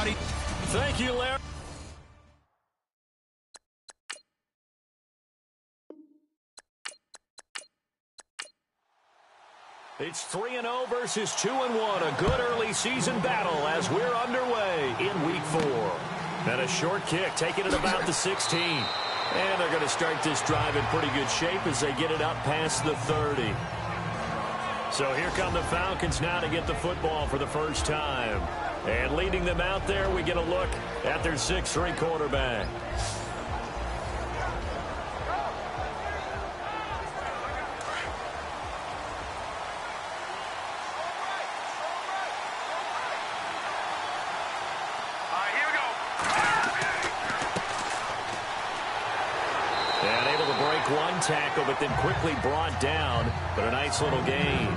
everybody. Thank you, Larry. It's 3-0 versus 2-1. A good early season battle as we're underway in week 4. And a short kick, taking it about the 16. And they're going to start this drive in pretty good shape as they get it up past the 30. So here come the Falcons now to get the football for the first time. And leading them out there, we get a look at their 6'3" quarterback. And able to break one tackle, but then quickly brought down. But a nice little gain.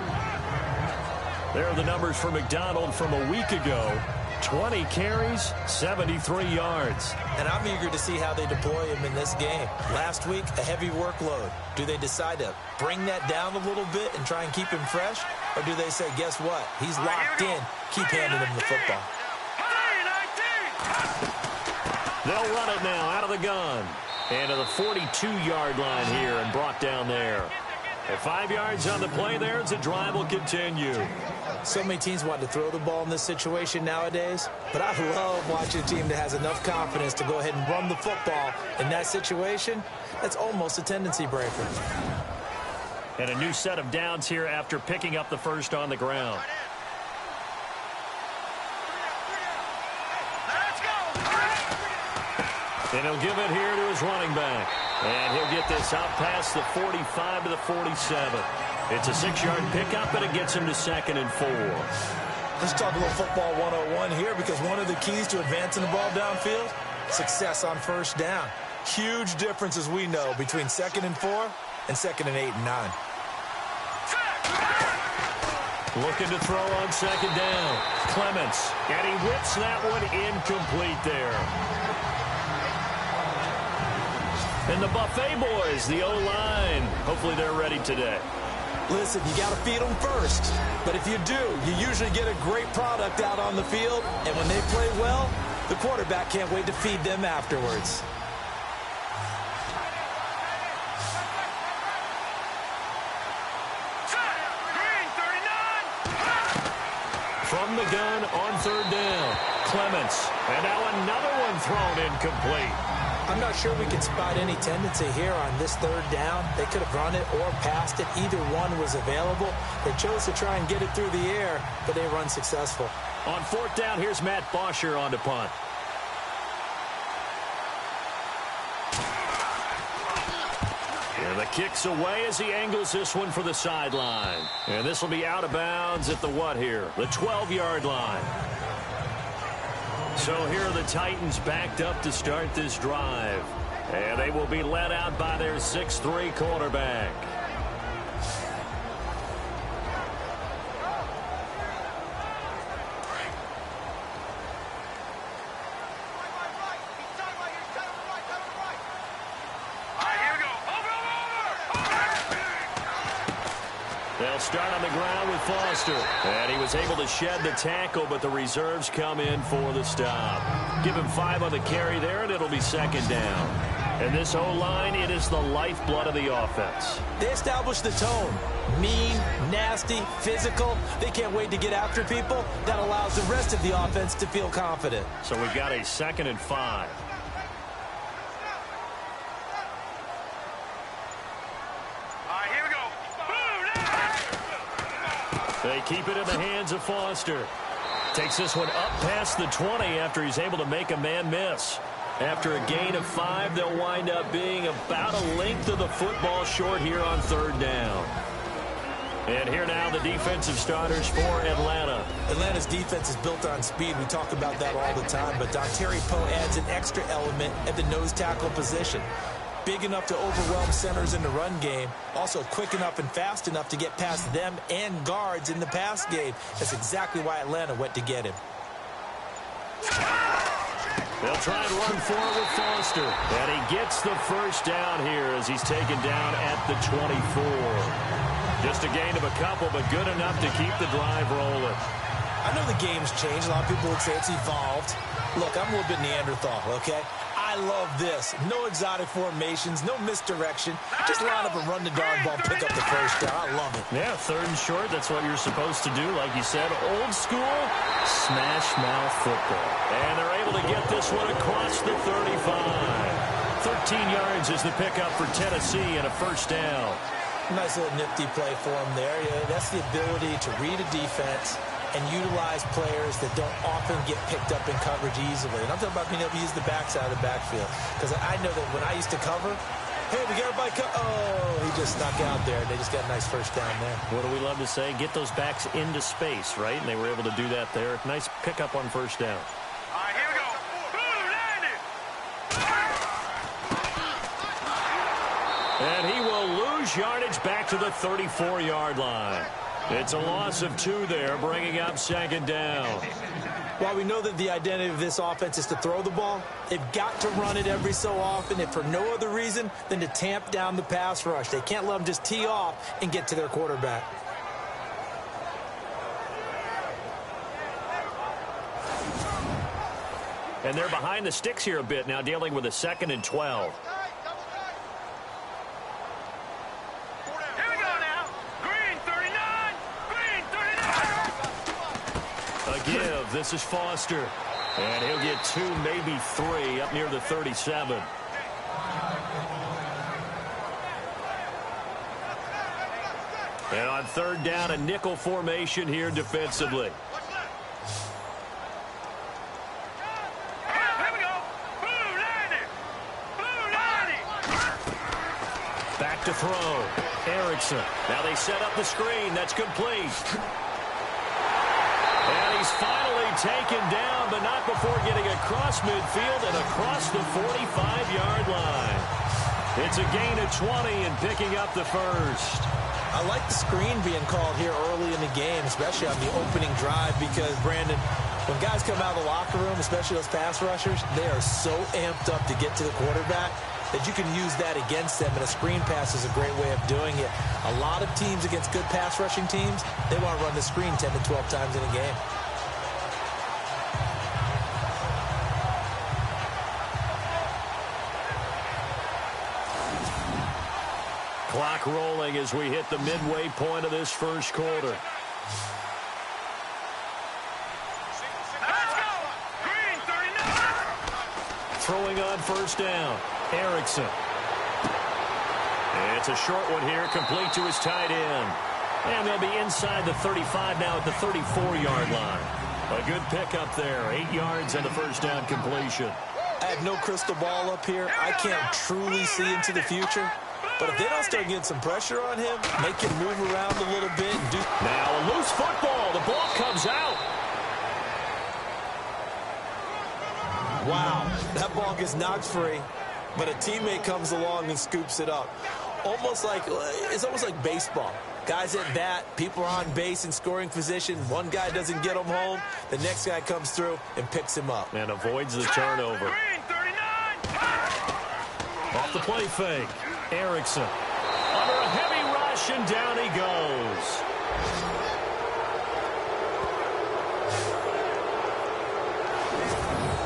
There are the numbers for McDonald from a week ago. 20 carries, 73 yards. And I'm eager to see how they deploy him in this game. Last week, a heavy workload. Do they decide to bring that down a little bit and try and keep him fresh? Or do they say, guess what? He's locked in. Keep handing him the football. They'll run it now out of the gun. And to the 42-yard line here and brought down there. At 5 yards on the play there as the drive will continue. So many teams want to throw the ball in this situation nowadays, but I love watching a team that has enough confidence to go ahead and run the football in that situation. That's almost a tendency breaker. And a new set of downs here after picking up the first on the ground. And he'll give it here to his running back. And he'll get this out past the 45 to the 47. It's a 6-yard pickup, and it gets him to 2nd and 4. Let's talk a little football 101 here, because one of the keys to advancing the ball downfield, success on first down. Huge difference, as we know, between 2nd and 4 and 2nd and 8 and 9. Looking to throw on 2nd down. Clements, and he whips that one incomplete there. And the Buffet boys, the O-line, hopefully they're ready today. Listen, you got to feed them first. But if you do, you usually get a great product out on the field. And when they play well, the quarterback can't wait to feed them afterwards. From the gun on 3rd down, Clements. And now another one thrown incomplete. I'm not sure we can spot any tendency here on this 3rd down. They could have run it or passed it. Either one was available. They chose to try and get it through the air, but they run successful. On 4th down, here's Matt Bosher on to punt. And the kick's away as he angles this one for the sideline. And this will be out of bounds at the what here? The 12-yard line. So here are the Titans backed up to start this drive. And they will be led out by their 6'3" quarterback. They'll start on the ground with Foster. And he was able to shed the tackle, but the reserves come in for the stop. Give him 5 on the carry there, and it'll be 2nd down. And this O-line, it is the lifeblood of the offense. They established the tone. Mean, nasty, physical. They can't wait to get after people. That allows the rest of the offense to feel confident. So we've got a 2nd and 5. They keep it in the hands of Foster. Takes this one up past the 20 after he's able to make a man miss. After a gain of 5, they'll wind up being about a length of the football short here on 3rd down. And here now the defensive starters for Atlanta. Atlanta's defense is built on speed. We talk about that all the time. But Dontari Poe adds an extra element at the nose tackle position. Big enough to overwhelm centers in the run game. Also quick enough and fast enough to get past them and guards in the pass game. That's exactly why Atlanta went to get him. They'll try and run forward with Foster. And he gets the first down here as he's taken down at the 24. Just a gain of a couple, but good enough to keep the drive rolling. I know the game's changed. A lot of people would say it's evolved. Look, I'm a little bit Neanderthal, okay? I love this. No exotic formations, no misdirection. Just line up and run the darn ball, pick up the first down. I love it. Yeah, 3rd and short. That's what you're supposed to do. Like you said, old school smash mouth football. And they're able to get this one across the 35. 13 yards is the pickup for Tennessee and a first down. Nice little nifty play for him there. Yeah, that's the ability to read a defense and utilize players that don't often get picked up in coverage easily. And I'm talking about being able to use the backside of the backfield. Because I know that when I used to cover, hey, we got everybody oh, he just snuck out there. They just got a nice first down there. What do we love to say? Get those backs into space, right? And they were able to do that there. Nice pickup on first down. All right, here we go. And he will lose yardage back to the 34-yard line. It's a loss of 2 there, bringing up 2nd down. While we know that the identity of this offense is to throw the ball, they've got to run it every so often, and for no other reason than to tamp down the pass rush. They can't let them just tee off and get to their quarterback. And they're behind the sticks here a bit now, dealing with a 2nd and 12. Give. This is Foster. And he'll get 2, maybe 3 up near the 37. And on 3rd down, a nickel formation here defensively. Back to throw. Erickson. Now they set up the screen. That's complete. And he's finally taken down, but not before getting across midfield and across the 45-yard line. It's a gain of 20 and picking up the first. I like the screen being called here early in the game, especially on the opening drive, because, Brandon, when guys come out of the locker room, especially those pass rushers, they are so amped up to get to the quarterback that you can use that against them, and a screen pass is a great way of doing it. A lot of teams against good pass rushing teams, they want to run the screen 10 to 12 times in a game. Clock rolling as we hit the midway point of this first quarter. Let's go! Green 39! Throwing on first down. Erickson. It's a short one here, complete to his tight end. And they'll be inside the 35 now at the 34-yard line. A good pickup there, 8 yards and a first down completion. I have no crystal ball up here. I can't truly see into the future. But if they don't start getting some pressure on him, make him move around a little bit. And do now a loose football. The ball comes out. Wow, that ball gets knocked free, but a teammate comes along and scoops it up. It's almost like baseball. Guys at bat, people are on base in scoring position. One guy doesn't get him home. The next guy comes through and picks him up. And avoids the turnover. Green 39! Off the play fake. Erickson. Under a heavy rush, and down he goes.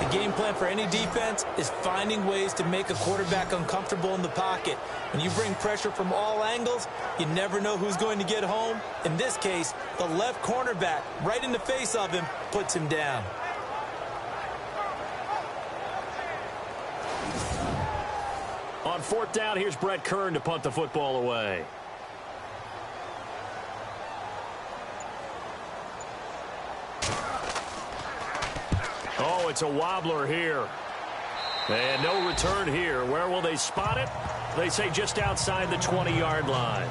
The game plan for any defense is finding ways to make a quarterback uncomfortable in the pocket. When you bring pressure from all angles, you never know who's going to get home. In this case, the left cornerback, right in the face of him, puts him down. On 4th down, here's Brett Kern to punt the football away. Oh, it's a wobbler here. And no return here. Where will they spot it? They say just outside the 20-yard line.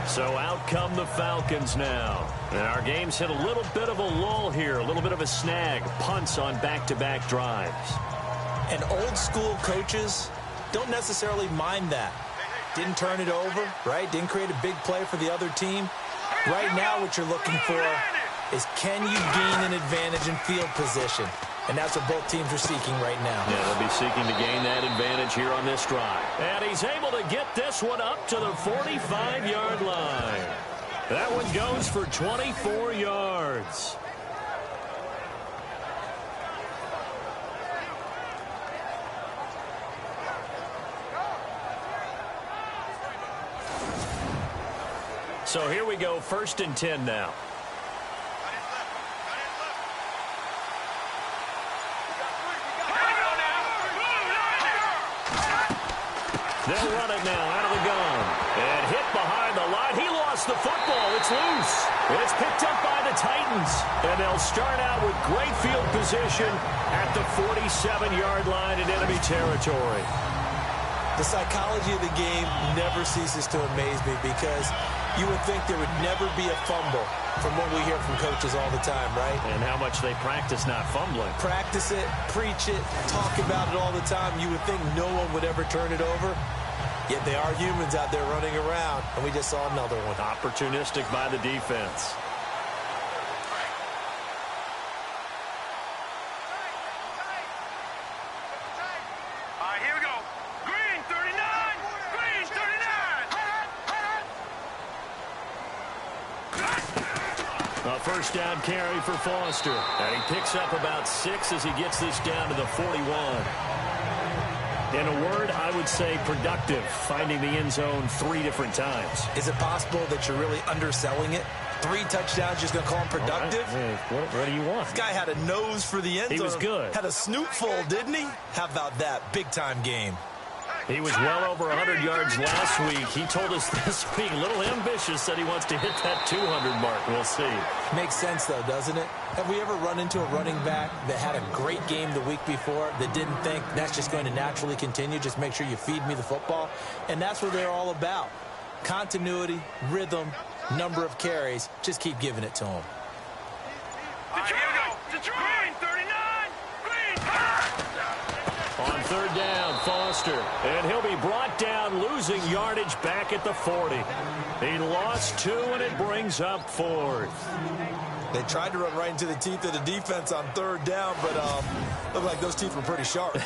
So out come the Falcons now. And our game's hit a little bit of a lull here, a little bit of a snag. Punts on back-to-back drives. And old-school coaches don't necessarily mind that. Didn't turn it over, right? Didn't create a big play for the other team. Right now what you're looking for is, can you gain an advantage in field position? And that's what both teams are seeking right now. Yeah, they'll be seeking to gain that advantage here on this drive. And he's able to get this one up to the 45-yard line. That one goes for 24 yards. So here we go, 1st and 10 now. They'll run it now out of the gun. And hit behind the line. He lost the football. It's loose. It's picked up by the Titans. And they'll start out with great field position at the 47-yard line in enemy territory. The psychology of the game never ceases to amaze me because you would think there would never be a fumble from what we hear from coaches all the time, right? And how much they practice not fumbling. Practice it, preach it, talk about it all the time. You would think no one would ever turn it over. Yet they are humans out there running around, and we just saw another one. Opportunistic by the defense. Here we go. Green 39. Green 39. A first down carry for Foster. And he picks up about 6 as he gets this down to the 41. In a word, I would say productive, finding the end zone 3 different times. Is it possible that you're really underselling it? 3 touchdowns, just going to call him productive? Right. Hey, what do you want? This guy had a nose for the end zone. He was good. Had a snoot full, didn't he? How about that? Big-time game. He was well over 100 yards last week. He told us this week, a little ambitious, said he wants to hit that 200 mark. We'll see. Makes sense, though, doesn't it? Have we ever run into a running back that had a great game the week before that didn't think that's just going to naturally continue? Just make sure you feed me the football. And that's what they're all about. Continuity, rhythm, number of carries. Just keep giving it to them. Here we go. Green 39. Green. On 3rd down, Foster. And he'll be brought down, losing yardage back at the 40. He lost 2, and it brings up 4th. They tried to run right into the teeth of the defense on 3rd down, but looked like those teeth were pretty sharp.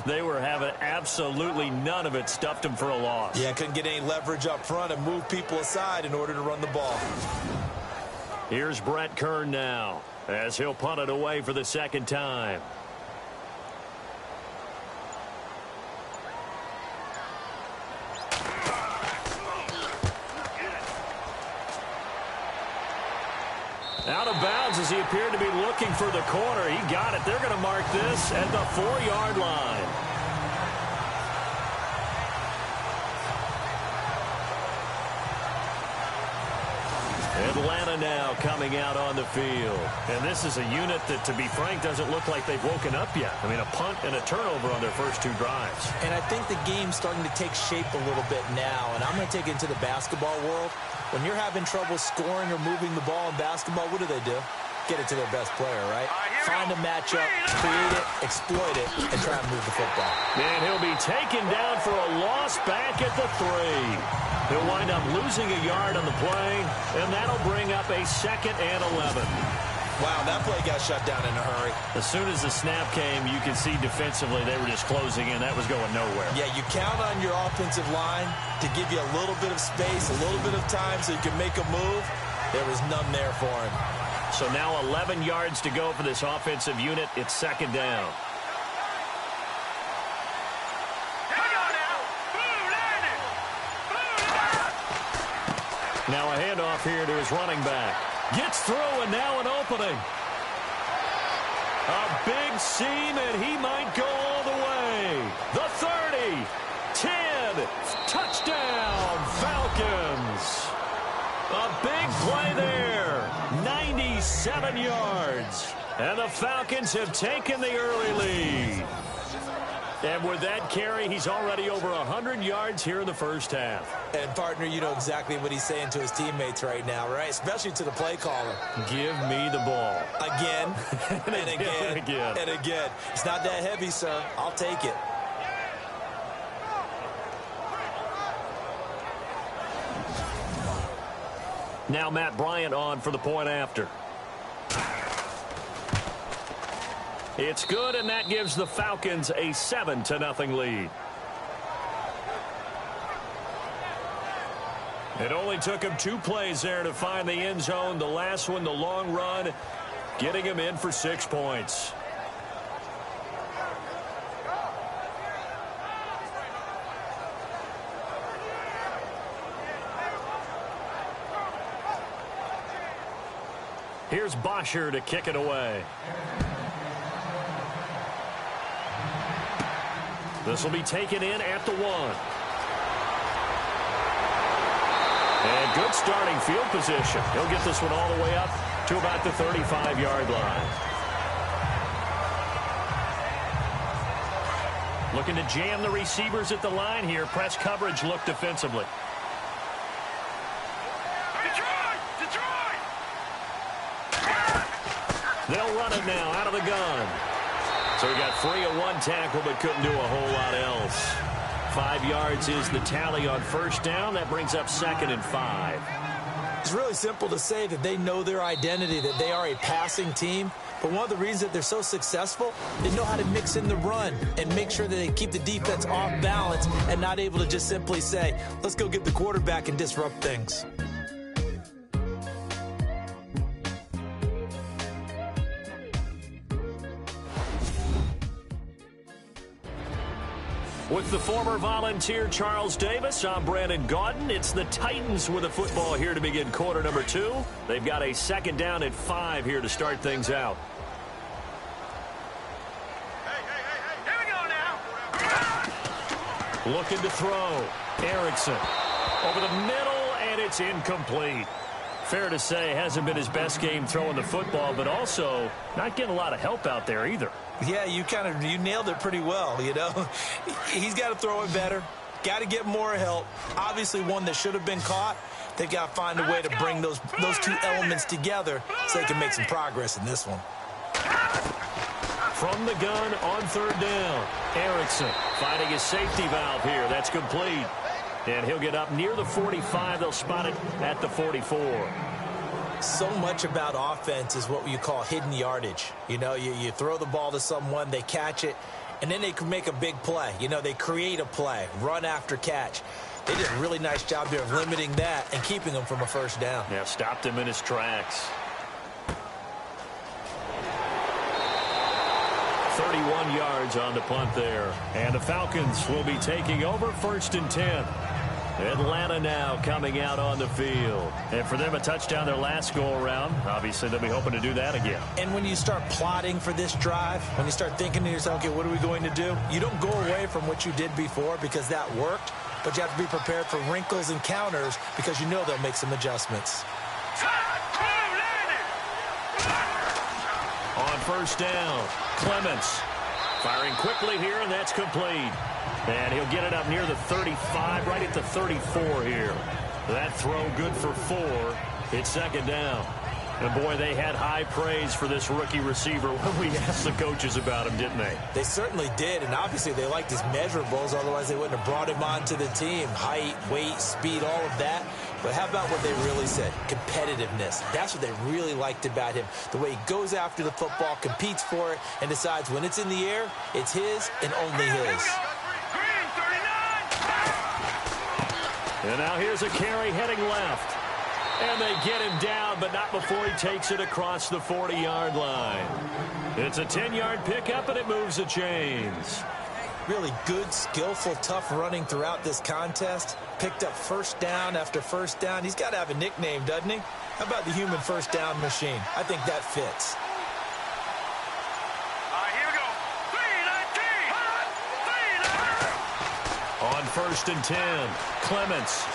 They were having absolutely none of it, stuffed them for a loss. Yeah, couldn't get any leverage up front and move people aside in order to run the ball. Here's Brett Kern now, as he'll punt it away for the 2nd time. Out of bounds as he appeared to be looking for the corner. He got it. They're going to mark this at the 4-yard line. Atlanta now coming out on the field. And this is a unit that, to be frank, doesn't look like they've woken up yet. I mean, a punt and a turnover on their first 2 drives. And I think the game's starting to take shape a little bit now. And I'm going to take it into the basketball world. When you're having trouble scoring or moving the ball in basketball, what do? Get it to their best player, right? Find a matchup, create it, exploit it, and try and move the football. And he'll be taken down for a loss back at the 3. He'll wind up losing a yard on the play, and that'll bring up a 2nd and 11. Wow, that play got shut down in a hurry. As soon as the snap came, you could see defensively they were just closing in. That was going nowhere. Yeah, you count on your offensive line to give you a little bit of space, a little bit of time so you can make a move. There was none there for him. So now 11 yards to go for this offensive unit. It's 2nd down. Now a handoff here to his running back. Gets through, and now an opening. A big seam, and he might go all the way. The 30, 10, touchdown, Falcons. A big play there, 97 yards. And the Falcons have taken the early lead. And with that carry, he's already over 100 yards here in the first half. And, partner, you know exactly what he's saying to his teammates right now, right? Especially to the play caller. Give me the ball. Again, and again, and again. and again. It's not that heavy, sir. I'll take it. Now Matt Bryant on for the point after. It's good, and that gives the Falcons a 7-0 lead. It only took him 2 plays there to find the end zone. The last one, the long run, getting him in for 6 points. Here's Bosher to kick it away. This will be taken in at the 1. And good starting field position. He'll get this one all the way up to about the 35-yard line. Looking to jam the receivers at the line here. Press coverage look defensively. Detroit! They'll run it now out of the gun. So he got free of one tackle but couldn't do a whole lot else. 5 yards is the tally on first down. That brings up 2nd and 5. It's really simple to say that they know their identity, that they are a passing team. But one of the reasons that they're so successful, they know how to mix in the run and make sure that they keep the defense off balance and not able to just simply say, let's go get the quarterback and disrupt things. With the former Volunteer Charles Davis, I'm Brandon Gaudin. It's the Titans with the football here to begin quarter number 2. They've got a 2nd down at 5 here to start things out. Here we go now. Looking to throw. Erickson over the middle, and it's incomplete. Fair to say, hasn't been his best game throwing the football, but also not getting a lot of help out there either. Yeah, you nailed it pretty well, you know. He's got to throw it better. Got to get more help. Obviously one that should have been caught. They've got to find a way to bring those two elements together so they can make some progress in this one. From the gun on 3rd down. Erickson finding his safety valve here. That's complete. And he'll get up near the 45. They'll spot it at the 44. So much about offense is what you call hidden yardage. You know, you throw the ball to someone, they catch it, and then they can make a big play. You know, they create a play, run after catch. They did a really nice job there of limiting that and keeping him from a first down. Yeah, stopped him in his tracks. 31 yards on the punt there. And the Falcons will be taking over 1st and 10. Atlanta now coming out on the field. And for them, a touchdown their last go-around. Obviously, they'll be hoping to do that again. And when you start plotting for this drive, when you start thinking to yourself, okay, what are we going to do? You don't go away from what you did before because that worked, but you have to be prepared for wrinkles and counters because you know they'll make some adjustments. On 1st down, Clements firing quickly here, and that's complete. And he'll get it up near the 35, right at the 34 here. That throw good for 4. It's 2nd down. And, boy, they had high praise for this rookie receiver when we asked the coaches about him, didn't they? They certainly did, and obviously they liked his measurables, otherwise they wouldn't have brought him onto the team. Height, weight, speed, all of that. But how about what they really said? Competitiveness. That's what they really liked about him. The way he goes after the football, competes for it, and decides when it's in the air, it's his and only his. And now here's a carry heading left. And they get him down, but not before he takes it across the 40-yard line. It's a 10-yard pickup, and it moves the chains. Really good, skillful, tough running throughout this contest. Picked up first down after first down. He's got to have a nickname, doesn't he? How about the human first down machine? I think that fits. Here we go. 3-19. On 1st and 10, Clements.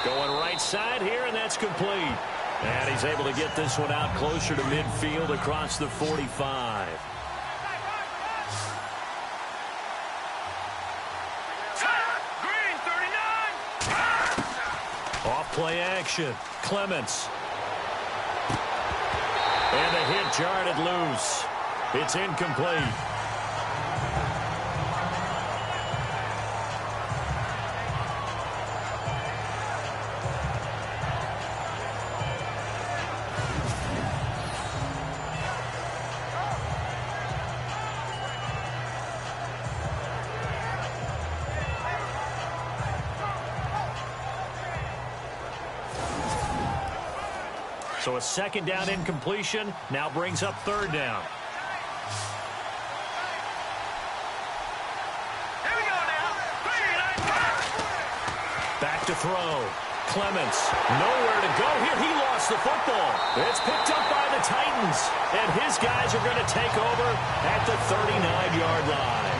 Going right side here, and that's complete. And he's able to get this one out closer to midfield across the 45. Green, 39. Off play action. Clements. And the hit jarred loose. It's incomplete. So a 2nd down incompletion now brings up 3rd down. Here we go now. 3-19. Back to throw. Clements, nowhere to go here. He lost the football. It's picked up by the Titans, and his guys are going to take over at the 39-yard line.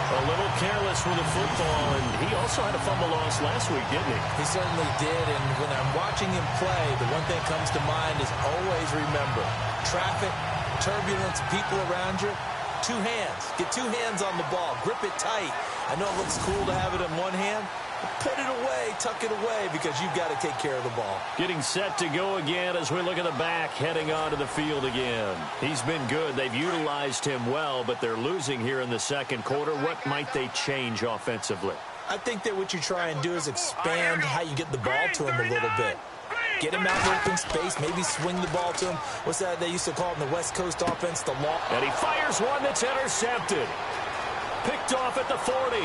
A little careless with the football, and he also had a fumble loss last week, didn't he? He certainly did, and when I'm watching him play, the one thing that comes to mind is always remember, traffic, turbulence, people around you, two hands. Get two hands on the ball. Grip it tight. I know it looks cool to have it in one hand, but put it away, tuck it away, because you've got to take care of the ball. Getting set to go again as we look at the back, heading onto the field again. He's been good. They've utilized him well, but they're losing here in the second quarter. What might they change offensively? I think that what you try and do is expand how you get the ball to him a little bit. Get him out in open space, maybe swing the ball to him. What's that they used to call it in the West Coast offense, the law? And he fires one that's intercepted. Picked off at the 40.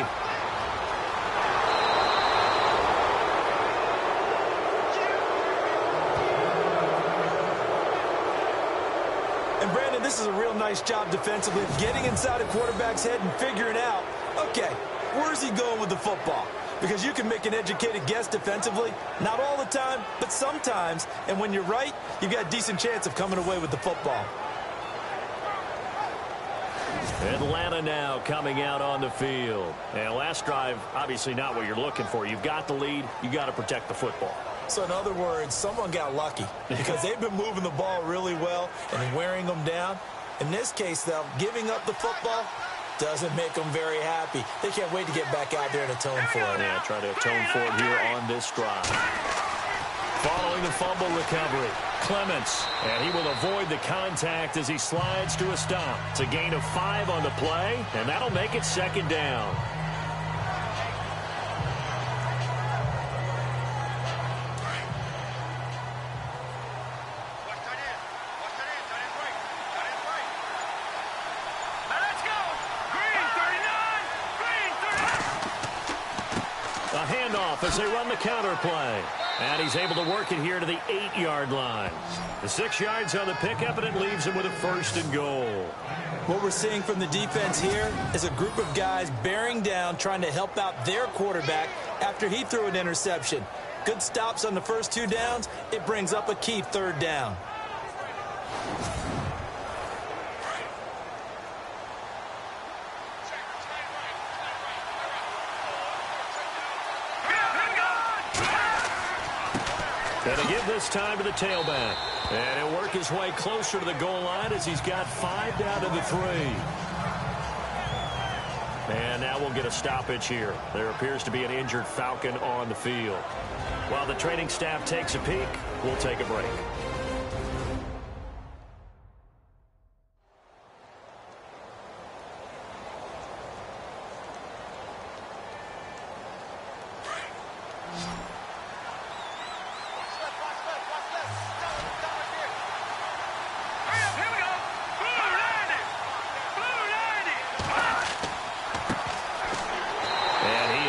And Brandon, this is a real nice job defensively of getting inside a quarterback's head and figuring out, okay, where's he going with the football? Because you can make an educated guess defensively, not all the time, but sometimes. And when you're right, you've got a decent chance of coming away with the football. Atlanta now coming out on the field. And last drive, obviously not what you're looking for. You've got the lead. You've got to protect the football. So in other words, someone got lucky because they've been moving the ball really well and wearing them down. In this case, though, giving up the football doesn't make them very happy. They can't wait to get back out there and atone for it. Yeah, try to atone for it here on this drive. Following the fumble recovery, Clements, and he will avoid the contact as he slides to a stop. It's a gain of 5 on the play, and that'll make it second down. A handoff as they run the counter play. And he's able to work it here to the 8-yard line. The 6 yards on the pickup, and it leaves him with a 1st and goal. What we're seeing from the defense here is a group of guys bearing down, trying to help out their quarterback after he threw an interception. Good stops on the first 2 downs. It brings up a key 3rd down. And to give this time to the tailback. And he'll work his way closer to the goal line as he's got 5 down to the 3. And now we'll get a stoppage here. There appears to be an injured Falcon on the field. While the training staff takes a peek, we'll take a break.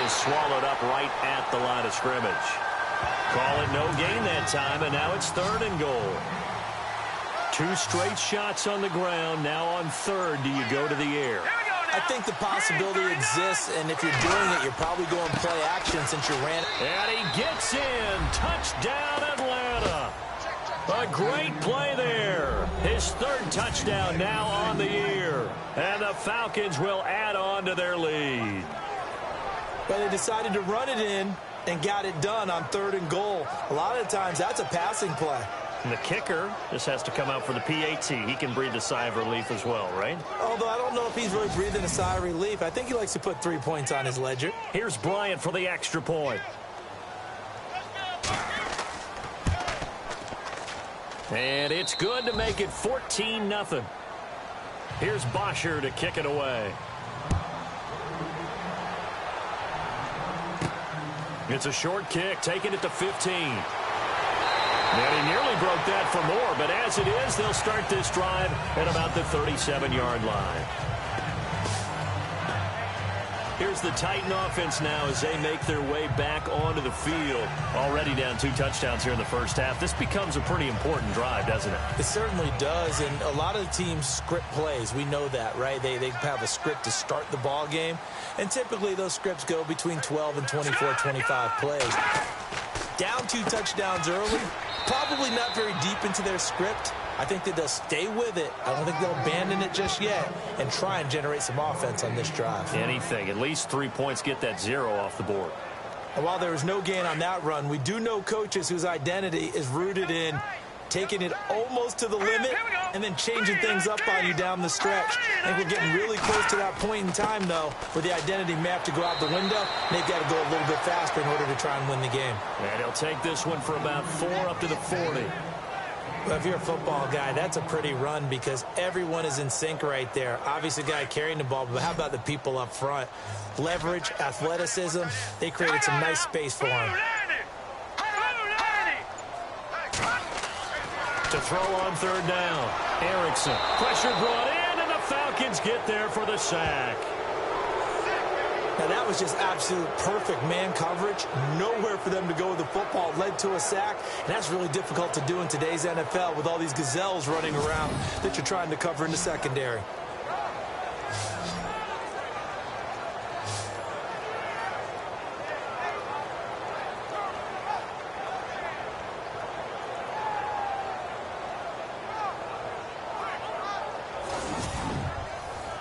Swallowed up right at the line of scrimmage. Call it no gain that time, and now it's 3rd and goal. 2 straight shots on the ground. Now on 3rd, do you go to the air? I think the possibility exists, and if you're doing it, you're probably going play action since you ran. And he gets in. Touchdown, Atlanta. A great play there. His 3rd touchdown now on the year. And the Falcons will add on to their lead. But they decided to run it in and got it done on 3rd and goal. A lot of the times, that's a passing play. And the kicker just has to come out for the PAT. He can breathe a sigh of relief as well, right? Although I don't know if he's really breathing a sigh of relief. I think he likes to put 3 points on his ledger. Here's Bryant for the extra point. And it's good to make it 14-0. Here's Bosher to kick it away. It's a short kick, taking it to 15. And he nearly broke that for more, but as it is, they'll start this drive at about the 37-yard line. Here's the Titan offense now as they make their way back onto the field. Already down 2 touchdowns here in the first half. This becomes a pretty important drive, doesn't it? It certainly does, and a lot of the teams script plays. We know that, right? They have a script to start the ball game, and typically those scripts go between 12 and 24, 25 plays. Down 2 touchdowns early, probably not very deep into their script. I think that they'll stay with it. I don't think they'll abandon it just yet and try and generate some offense on this drive. Anything. At least 3 points, get that 0 off the board. And while there was no gain on that run, we do know coaches whose identity is rooted in taking it almost to the limit and then changing things up on you down the stretch. I think we're getting really close to that point in time, though, where the identity map to go out the window, and they've got to go a little bit faster in order to try and win the game. And he'll take this one for about 4 up to the 40. Well, if you're a football guy, that's a pretty run because everyone is in sync right there. Obviously, the guy carrying the ball, but how about the people up front? Leverage, athleticism, they created some nice space for him. To throw on 3rd down. Erickson. Pressure brought in, and the Falcons get there for the sack. Now, that was just absolute perfect man coverage. Nowhere for them to go with the football. Led to a sack, and that's really difficult to do in today's NFL with all these gazelles running around that you're trying to cover in the secondary.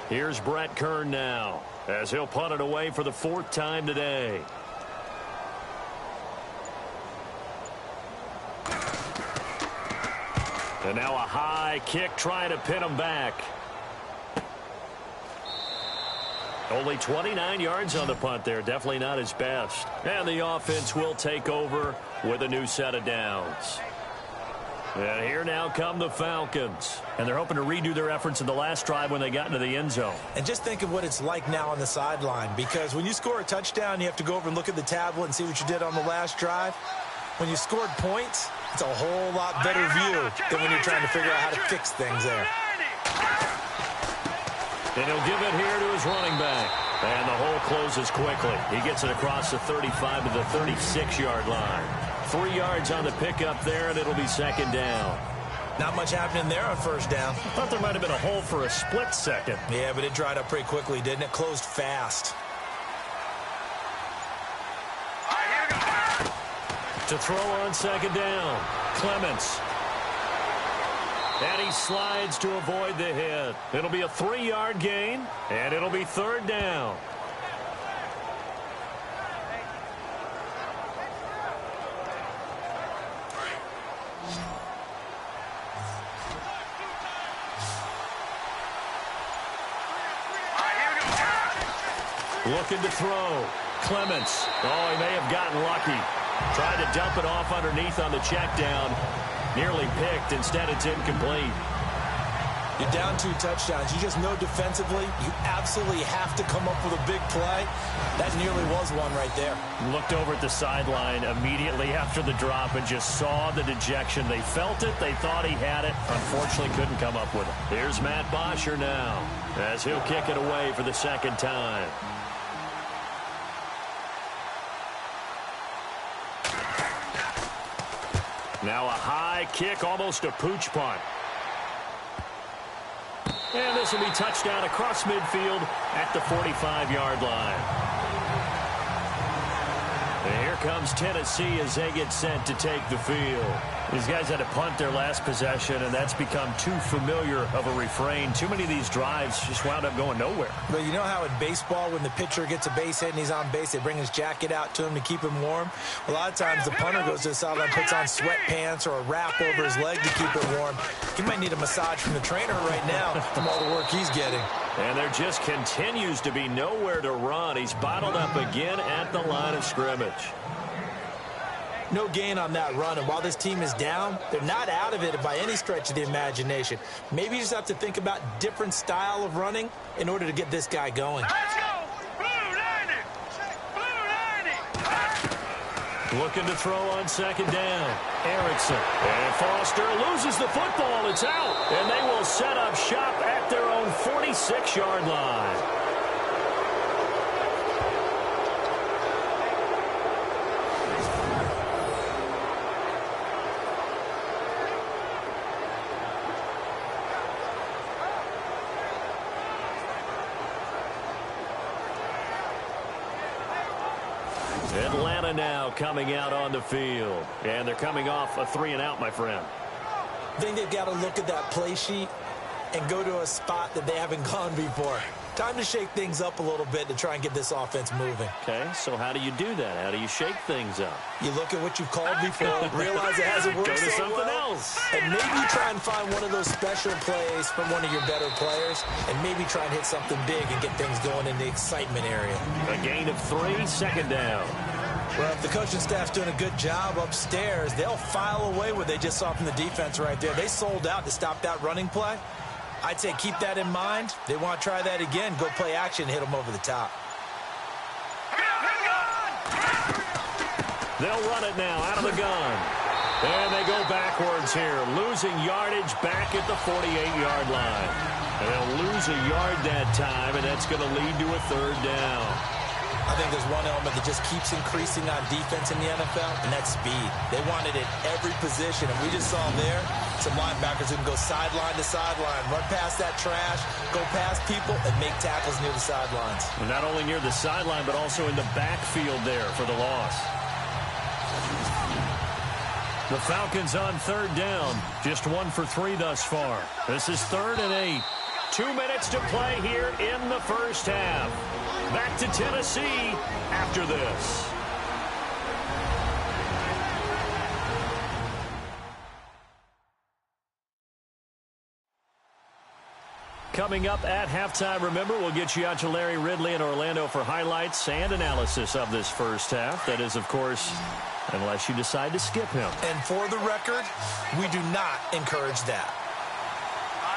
Here's Brett Kern now, as he'll punt it away for the 4th time today. And now a high kick trying to pin him back. Only 29 yards on the punt there. Definitely not his best. And the offense will take over with a new set of downs. And here now come the Falcons. And they're hoping to redo their efforts in the last drive when they got into the end zone. And just think of what it's like now on the sideline, because when you score a touchdown, you have to go over and look at the tablet and see what you did on the last drive. When you scored points, it's a whole lot better view than when you're trying to figure out how to fix things there. And he'll give it here to his running back. And the hole closes quickly. He gets it across the 35 to the 36-yard line. 3 yards on the pickup there, and it'll be 2nd down. Not much happening there on 1st down. Thought there might have been a hole for a split second. Yeah, but it dried up pretty quickly, didn't it? Closed fast. To throw on 2nd down, Clements. And he slides to avoid the hit. It'll be a 3-yard gain, and it'll be 3rd down. Looking to throw. Clements. Oh, he may have gotten lucky. Tried to dump it off underneath on the check down. Nearly picked. Instead, it's incomplete. You're down 2 touchdowns. You just know defensively you absolutely have to come up with a big play. That nearly was one right there. Looked over at the sideline immediately after the drop and just saw the dejection. They felt it. They thought he had it. Unfortunately, couldn't come up with it. Here's Matt Bosher now as he'll kick it away for the 2nd time. Now a high kick, almost a pooch punt. And this will be touchdown across midfield at the 45-yard line. And here comes Tennessee as they get set to take the field. These guys had to punt their last possession, and that's become too familiar of a refrain. Too many of these drives just wound up going nowhere. But you know how in baseball, when the pitcher gets a base hit and he's on base, they bring his jacket out to him to keep him warm? A lot of times the punter goes to the sideline, puts on sweatpants or a wrap over his leg to keep him warm. He might need a massage from the trainer right now from all the work he's getting. And there just continues to be nowhere to run. He's bottled up again at the line of scrimmage. No gain on that run, and while this team is down, they're not out of it by any stretch of the imagination. Maybe you just have to think about different style of running in order to get this guy going. Let's go! Blue 90! Blue 90! Looking to throw on 2nd down. Erickson. And Foster loses the football. It's out. And they will set up shop at their own 46-yard line. Atlanta now coming out on the field. And they're coming off a 3-and-out, my friend. I think they've got to look at that play sheet and go to a spot that they haven't gone before. Time to shake things up a little bit to try and get this offense moving. Okay, so how do you do that? How do you shake things up? You look at what you've called before, realize it hasn't worked go to so something well, else. and maybe try and find one of those special plays from one of your better players, and maybe try and hit something big and get things going in the excitement area. A gain of 3, 2nd down. Well, if the coaching staff's doing a good job upstairs, they'll file away what they just saw from the defense right there. They sold out to stop that running play. I'd say keep that in mind. They want to try that again. Go play action, hit them over the top. They'll run it now out of the gun. And they go backwards here, losing yardage back at the 48-yard line. And they'll lose a yard that time, and that's going to lead to a 3rd down. I think there's one element that just keeps increasing on defense in the NFL, and that's speed. They want it at every position, and we just saw there some linebackers who can go sideline to sideline, run past that trash, go past people, and make tackles near the sidelines. And not only near the sideline, but also in the backfield there for the loss. The Falcons on 3rd down, just 1 for 3 thus far. This is 3rd and 8. 2 minutes to play here in the first half. Back to Tennessee after this. Coming up at halftime, remember, we'll get you out to Larry Ridley in Orlando for highlights and analysis of this first half. That is, of course, unless you decide to skip him. And for the record, we do not encourage that.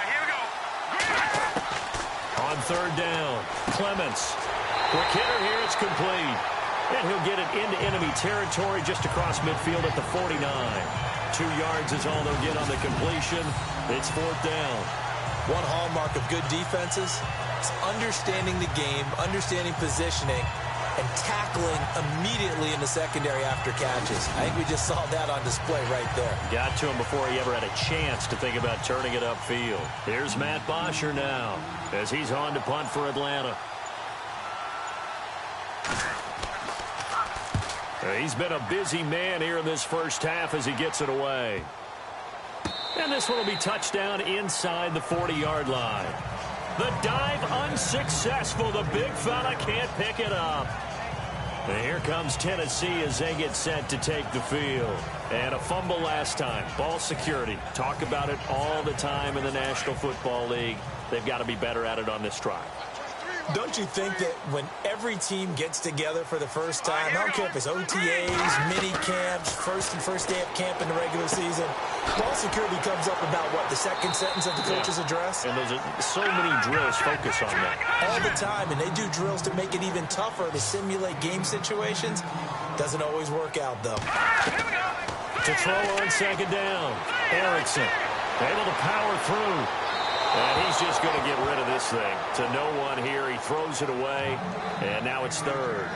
Here we go. On 3rd down, Clements. Quick hitter here, it's complete. And he'll get it into enemy territory just across midfield at the 49. 2 yards is all they'll get on the completion. It's 4th down. One hallmark of good defenses is understanding the game, understanding positioning, and tackling immediately in the secondary after catches. I think we just saw that on display right there. Got to him before he ever had a chance to think about turning it upfield. Here's Matt Bosher now as he's on to punt for Atlanta. He's been a busy man here in this first half as he gets it away. And this one will be touchdown inside the 40-yard line. The dive unsuccessful. The big fella can't pick it up. And here comes Tennessee as they get set to take the field. And a fumble last time. Ball security. Talk about it all the time in the National Football League. They've got to be better at it on this drive. Don't you think that when every team gets together for the first time, I don't care if it's OTAs, mini camps, first day of camp in the regular season, ball security comes up about, what, the second sentence of the coach's address? And there's so many drills focus on that. All the time, and they do drills to make it even tougher to simulate game situations. Doesn't always work out, though. To throw on 2nd down, Erickson able to power through. And he's just going to get rid of this thing. To no one here. He throws it away. And now it's 3rd.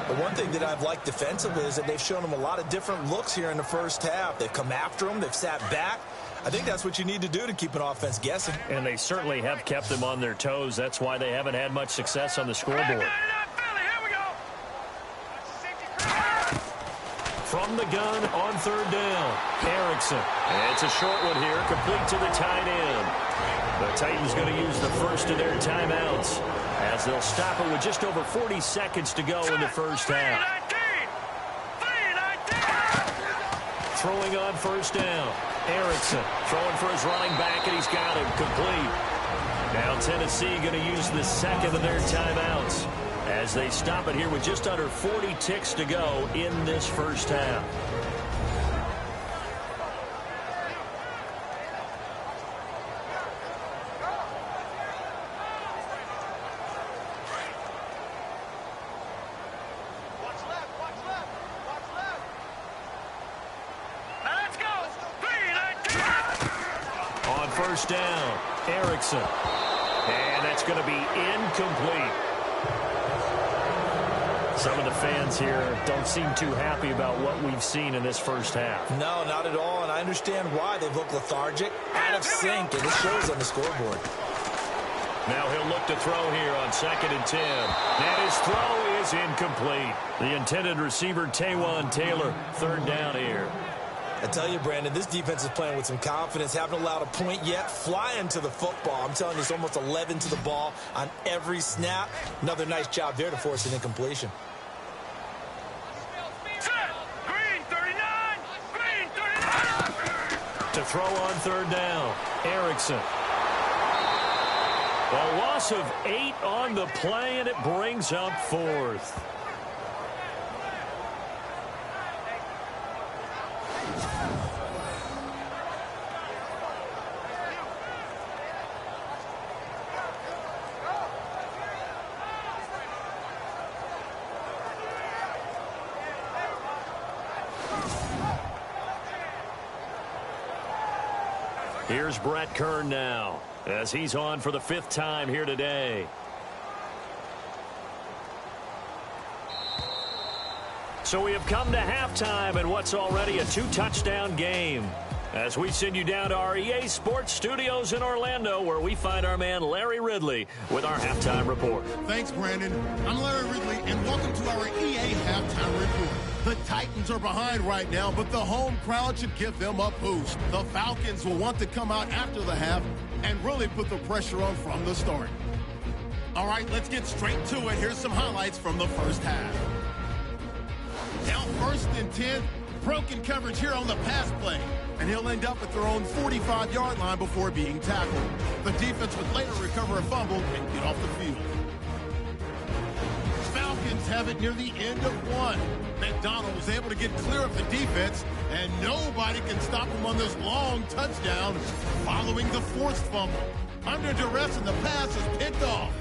The one thing that I've liked defensively is that they've shown him a lot of different looks here in the first half. They've come after him. They've sat back. I think that's what you need to do to keep an offense guessing. And they certainly have kept them on their toes. That's why they haven't had much success on the scoreboard. From the gun on 3rd down, Erickson. And it's a short one here, complete to the tight end. The Titans going to use the first of their timeouts as they'll stop it with just over 40 seconds to go in the first half. Throwing on 1st down, Erickson throwing for his running back, and he's got him complete. Now Tennessee going to use the second of their timeouts as they stop it here with just under 40 ticks to go in this first half. First down, Erickson. And that's going to be incomplete. Some of the fans here don't seem too happy about what we've seen in this first half. No, not at all, and I understand why. They've looked lethargic, out of sync, and it shows on the scoreboard. Now he'll look to throw here on 2nd and 10. And his throw is is incomplete. The intended receiver, Taywan Taylor, third down here. I tell you, Brandon, this defense is playing with some confidence. Haven't allowed a point yet. Flying to the football. I'm telling you, it's almost 11 to the ball on every snap. Another nice job there to force an incompletion. Green 39! Green 39! To throw on third down, Erickson. A loss of 8 on the play, and it brings up fourth. Here's Brett Kern now, as he's on for the 5th time here today. So we have come to halftime in what's already a 2-touchdown game, as we send you down to our EA Sports Studios in Orlando, where we find our man Larry Ridley with our halftime report. Thanks, Brandon. I'm Larry Ridley, and welcome to our EA halftime report. The Titans are behind right now, but the home crowd should give them a boost. The Falcons will want to come out after the half and really put the pressure on from the start. All right, let's get straight to it. Here's some highlights from the first half. Now 1st and 10, broken coverage here on the pass play, and he'll end up at their own 45-yard line before being tackled. The defense would later recover a fumble and get off the field. Falcons have it near the end of one. McDonald was able to get clear of the defense, and nobody can stop him on this long touchdown following the forced fumble. Under duress, and the pass is picked off.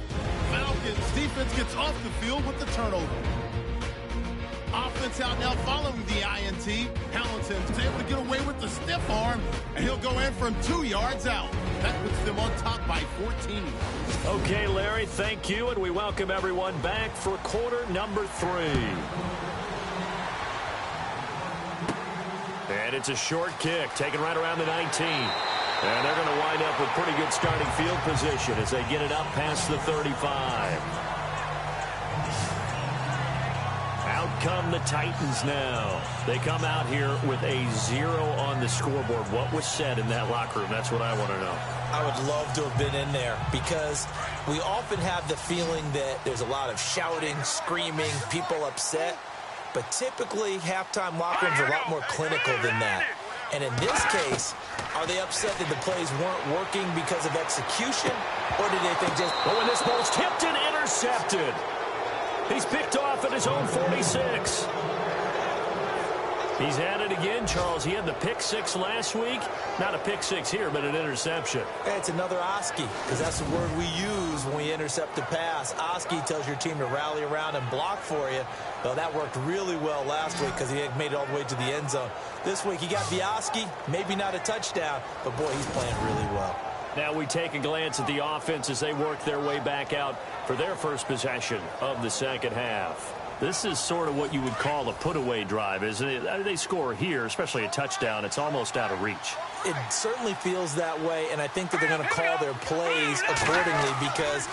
Falcons defense gets off the field with the turnover. Offense out now following the INT. Hamilton's able to get away with the stiff arm, and he'll go in from 2 yards out. That puts them on top by 14. Okay, Larry, thank you, and we welcome everyone back for quarter number 3. And it's a short kick, taken right around the 19. And they're going to wind up with pretty good starting field position as they get it up past the 35. Out come the Titans now. They come out here with a 0 on the scoreboard. What was said in that locker room? That's what I want to know. I would love to have been in there, because we often have the feeling that there's a lot of shouting, screaming, people upset. But typically, halftime locker rooms are a lot more clinical than that. And in this case, are they upset that the plays weren't working because of execution? Or did they think just... Oh, and this ball's tipped and intercepted. He's picked off at his own 46. He's at it again, Charles. He had the pick 6 last week. Not a pick 6 here, but an interception. Hey, it's another Oski, because that's the word we use when we intercept a pass. Oski tells your team to rally around and block for you. Well, that worked really well last week because he had made it all the way to the end zone. This week he got the Oski, maybe not a touchdown, but boy, he's playing really well. Now we take a glance at the offense as they work their way back out for their first possession of the second half. This is sort of what you would call a put-away drive, isn't it? They score here, especially a touchdown. It's almost out of reach. It certainly feels that way, and I think that they're going to call their plays accordingly, because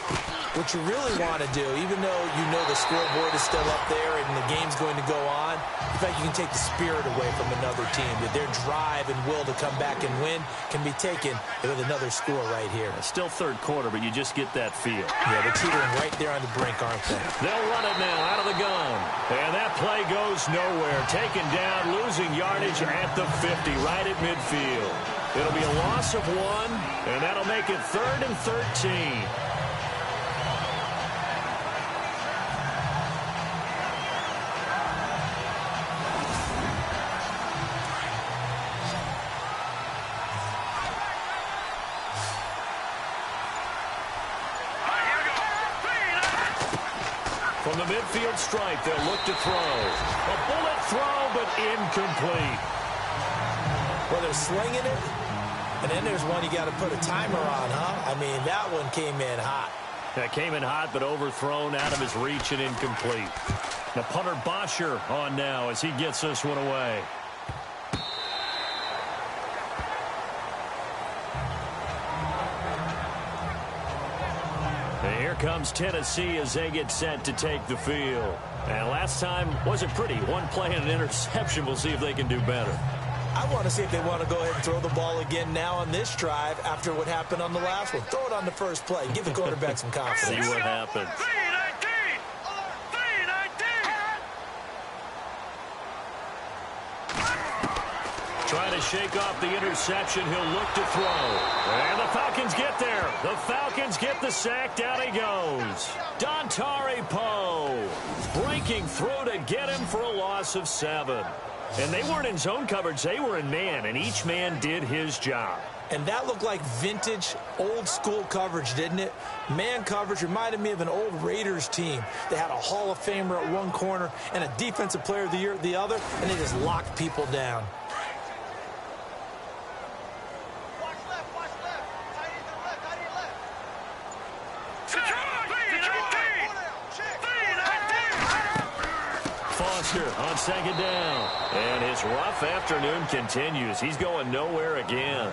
what you really want to do, even though you know the scoreboard is still up there and the game's going to go on, in fact, you can take the spirit away from another team. That their drive and will to come back and win can be taken with another score right here. It's still third quarter, but you just get that feel. Yeah, they're teetering right there on the brink, aren't they? They'll run it now out of the gun. And that play goes nowhere. Taken down, losing yardage at the 50, right at midfield. It'll be a loss of 1, and that'll make it 3rd and 13. From the midfield stripe, they'll look to throw. A bullet throw, but incomplete. Well, they're slinging it, and then there's one you got to put a timer on, huh? I mean, that one came in hot. That came in hot, but overthrown out of his reach and incomplete. The punter Bosher on now as he gets this one away. And here comes Tennessee as they get set to take the field. And last time wasn't pretty. One play and an interception. We'll see if they can do better. I want to see if they want to go ahead and throw the ball again now on this drive after what happened on the last one. Throw it on the first play. Give the quarterback some confidence. See what happens. Trying to shake off the interception. He'll look to throw. And the Falcons get there. The Falcons get the sack. Down he goes. Dontari Poe breaking through to get him for a loss of 7. And they weren't in zone coverage. They were in man, and each man did his job. And that looked like vintage, old-school coverage, didn't it? Man coverage reminded me of an old Raiders team. They had a Hall of Famer at one corner and a Defensive Player of the Year at the other, and they just locked people down. On second down. And his rough afternoon continues. He's going nowhere again.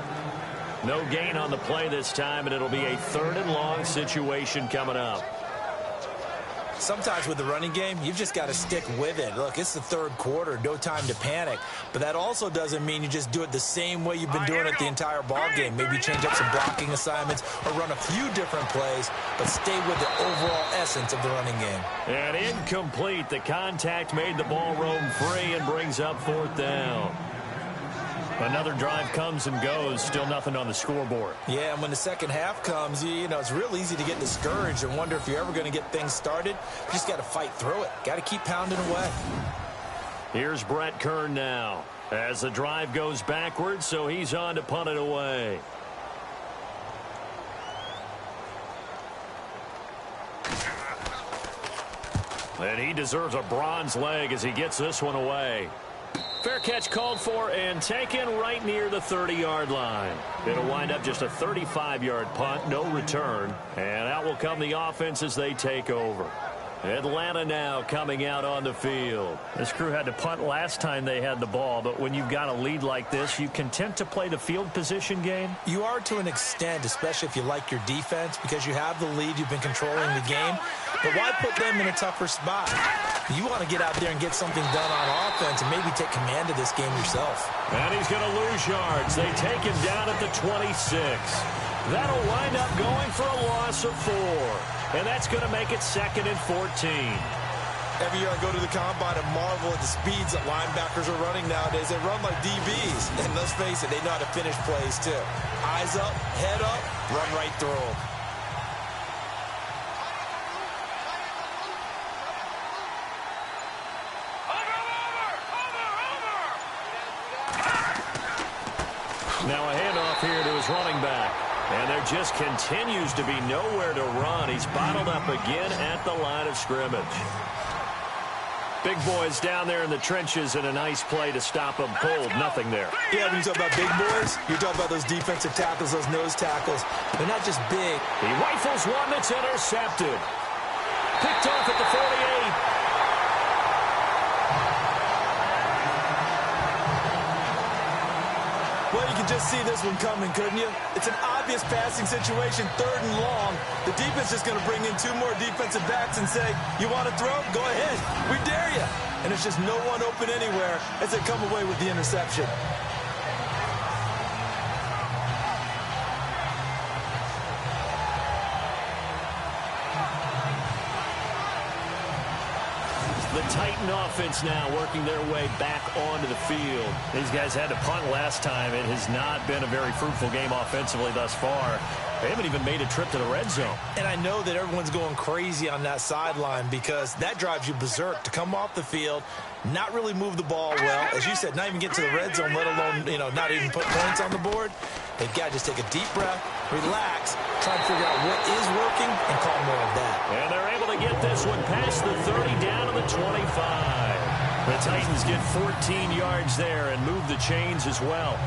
No gain on the play this time, and it'll be a 3rd and long situation coming up. Sometimes with the running game, you've just got to stick with it. Look, it's the 3rd quarter, no time to panic. But that also doesn't mean you just do it the same way you've been doing it the entire ball game. Maybe change up some blocking assignments or run a few different plays, but stay with the overall essence of the running game. And incomplete. The contact made the ball roam free and brings up 4th down. Another drive comes and goes. Still nothing on the scoreboard. Yeah, and when the second half comes, you know, it's real easy to get discouraged and wonder if you're ever going to get things started. You just got to fight through it. Got to keep pounding away. Here's Brett Kern now as the drive goes backwards, so he's on to punt it away. And he deserves a bronze leg as he gets this one away. Fair catch called for and taken right near the 30-yard line. It'll wind up just a 35-yard punt, no return. And out will come the offense as they take over. Atlanta now coming out on the field. This crew had to punt last time they had the ball, but when you've got a lead like this, you content to play the field position game? You are to an extent, especially if you like your defense, because you have the lead, you've been controlling the game. But why put them in a tougher spot? You want to get out there and get something done on offense and maybe take command of this game yourself. And he's going to lose yards. They take him down at the 26. That'll wind up going for a loss of 4. And that's going to make it 2nd and 14. Every year I go to the combine and marvel at the speeds that linebackers are running nowadays. They run like DBs. And let's face it, they know how to finish plays too. Eyes up, head up, run right through them. Now a handoff here to his running back. And there just continues to be nowhere to run. He's bottled up again at the line of scrimmage. Big boys down there in the trenches, and a nice play to stop him cold. Nothing there. Yeah, when you talk about big boys, you're talking about those defensive tackles, those nose tackles. They're not just big. He rifles one that's intercepted. Picked off at the 48. Well, you can just see this one coming, couldn't you? It's an obvious passing situation, 3rd and long. The defense is going to bring in 2 more defensive backs and say, you want to throw? Go ahead. We dare you. And it's just no one open anywhere as they come away with the interception. The Titan offense now working their way back onto the field. These guys had to punt last time. It has not been a very fruitful game offensively thus far. They haven't even made a trip to the red zone. And I know that everyone's going crazy on that sideline because that drives you berserk to come off the field, not really move the ball well. As you said, not even get to the red zone, let alone, not even put points on the board. They've got to just take a deep breath, relax, try to figure out what is working, and call more of that. And they're able to get this one past the 30 down to the 25. The Titans get 14 yards there and move the chains as well.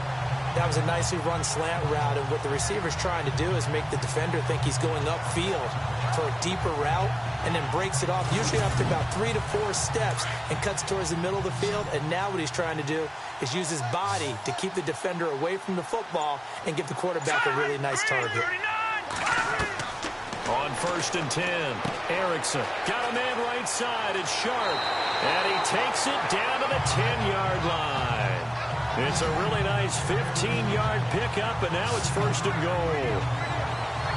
That was a nicely run slant route, and what the receiver's trying to do is make the defender think he's going upfield for a deeper route and then breaks it off, usually after about 3 to 4 steps, and cuts towards the middle of the field. And now what he's trying to do is use his body to keep the defender away from the football and give the quarterback a really nice target. On 1st and 10, Erickson got a man right side. It's Sharp. And he takes it down to the 10-yard line. It's a really nice 15-yard pickup, and now it's 1st and goal.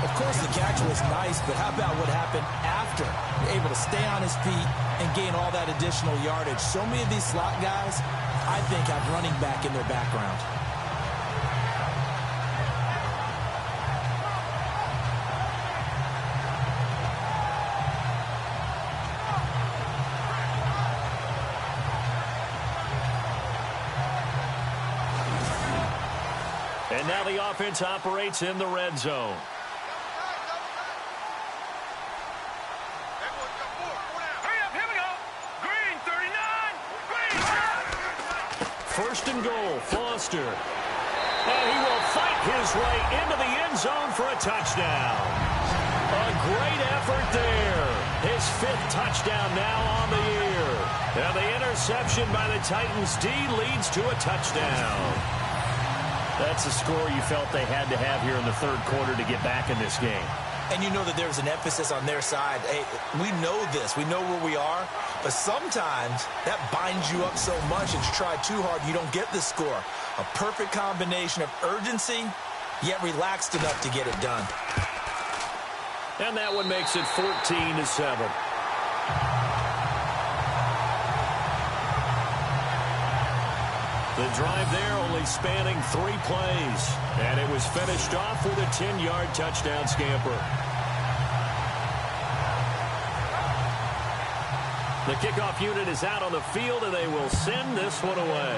Of course, the catch was nice, but how about what happened after? Able to stay on his feet and gain all that additional yardage. So many of these slot guys, I think, have running back in their background. And now the offense operates in the red zone. First and goal, Foster. And he will fight his way into the end zone for a touchdown. A great effort there. His 5th touchdown now on the year. And the interception by the Titans D leads to a touchdown. That's a score you felt they had to have here in the 3rd quarter to get back in this game. And you know that there's an emphasis on their side. Hey, we know this. We know where we are. But sometimes that binds you up so much that you try too hard, you don't get the score. A perfect combination of urgency, yet relaxed enough to get it done. And that one makes it 14-7. The drive there only spanning 3 plays. And it was finished off with a 10-yard touchdown scamper. The kickoff unit is out on the field, and they will send this one away.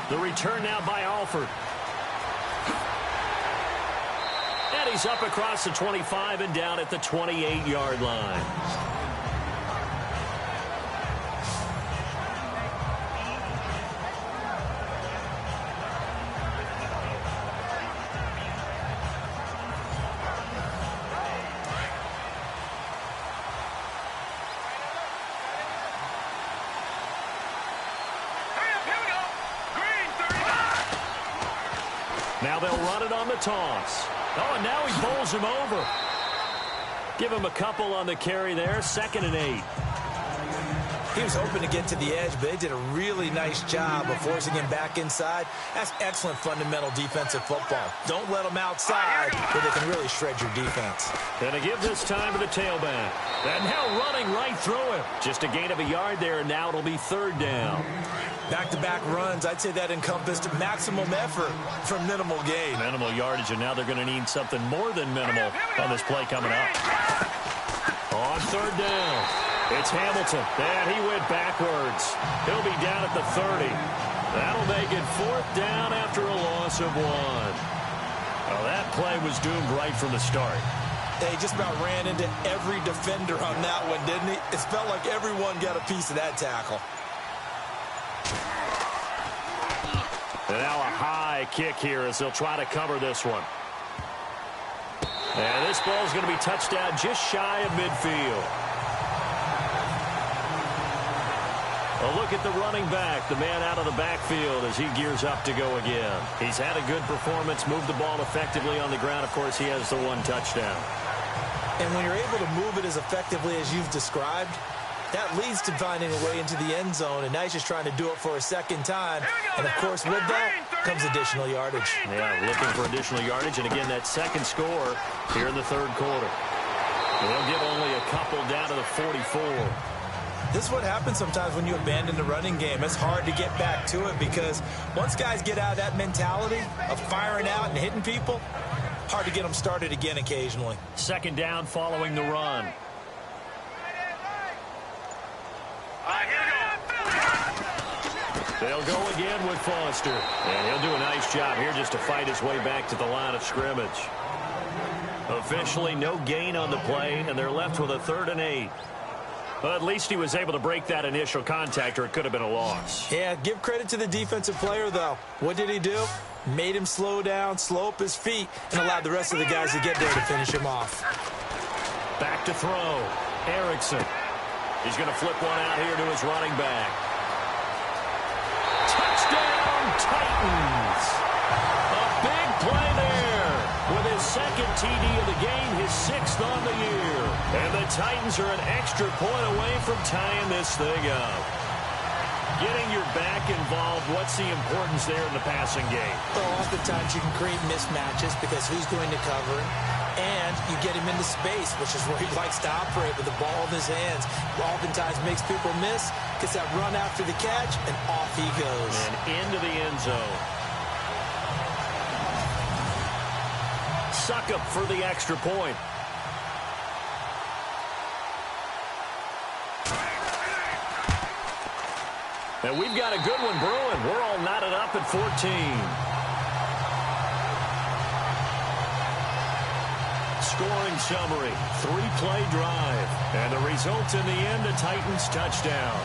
The return now by Alford. And he's up across the 25 and down at the 28-yard line. Now they'll run it on the toss. Oh, and now he bowls him over. Give him a couple on the carry there. 2nd and 8. He was hoping to get to the edge, but they did a really nice job of forcing him back inside. That's excellent fundamental defensive football. Don't let them outside where they can really shred your defense. Gonna give this time to the tailback. And now running right through him. Just a gain of a yard there, and now it'll be 3rd down. Back-to-back runs, I'd say that encompassed maximum effort for minimal gain. Minimal yardage, and now they're going to need something more than minimal on this play coming up. On 3rd down, it's Hamilton. And he went backwards. He'll be down at the 30. That'll make it 4th down after a loss of 1. Well, that play was doomed right from the start. They just about ran into every defender on that one, didn't he? It felt like everyone got a piece of that tackle. And now a high kick here as they'll try to cover this one. And this ball's going to be touched down just shy of midfield. A look at the running back, the man out of the backfield as he gears up to go again. He's had a good performance, moved the ball effectively on the ground. Of course, he has the 1 touchdown. And when you're able to move it as effectively as you've described, that leads to finding a way into the end zone, and now he's just trying to do it for a 2nd time. And, of course, with that comes additional yardage. Yeah, looking for additional yardage, and again, that 2nd score here in the 3rd quarter. They'll give only a couple down to the 44. This is what happens sometimes when you abandon the running game. It's hard to get back to it because once guys get out of that mentality of firing out and hitting people, hard to get them started again occasionally. 2nd down following the run. They'll go again with Foster. And he'll do a nice job here just to fight his way back to the line of scrimmage. Officially no gain on the play, and they're left with a 3rd and 8. But at least he was able to break that initial contact, or it could have been a loss. Yeah, give credit to the defensive player, though. What did he do? Made him slow down, slow up his feet, and allowed the rest of the guys to get there to finish him off. Back to throw. Erickson. He's going to flip one out here to his running back. Touchdown, Titans! A big play there with his second TD of the game, his 6th on the year. And the Titans are an extra point away from tying this thing up. Getting your back involved, what's the importance there in the passing game? Well, oftentimes you can create mismatches because who's going to cover him? And you get him into space, which is where he likes to operate with the ball in his hands. Oftentimes makes people miss, gets that run after the catch, and off he goes. And into the end zone. Suck up for the extra point. And we've got a good one brewing. We're all knotted up at 14. Scoring summary, 3-play drive. And the result in the end, a Titans touchdown.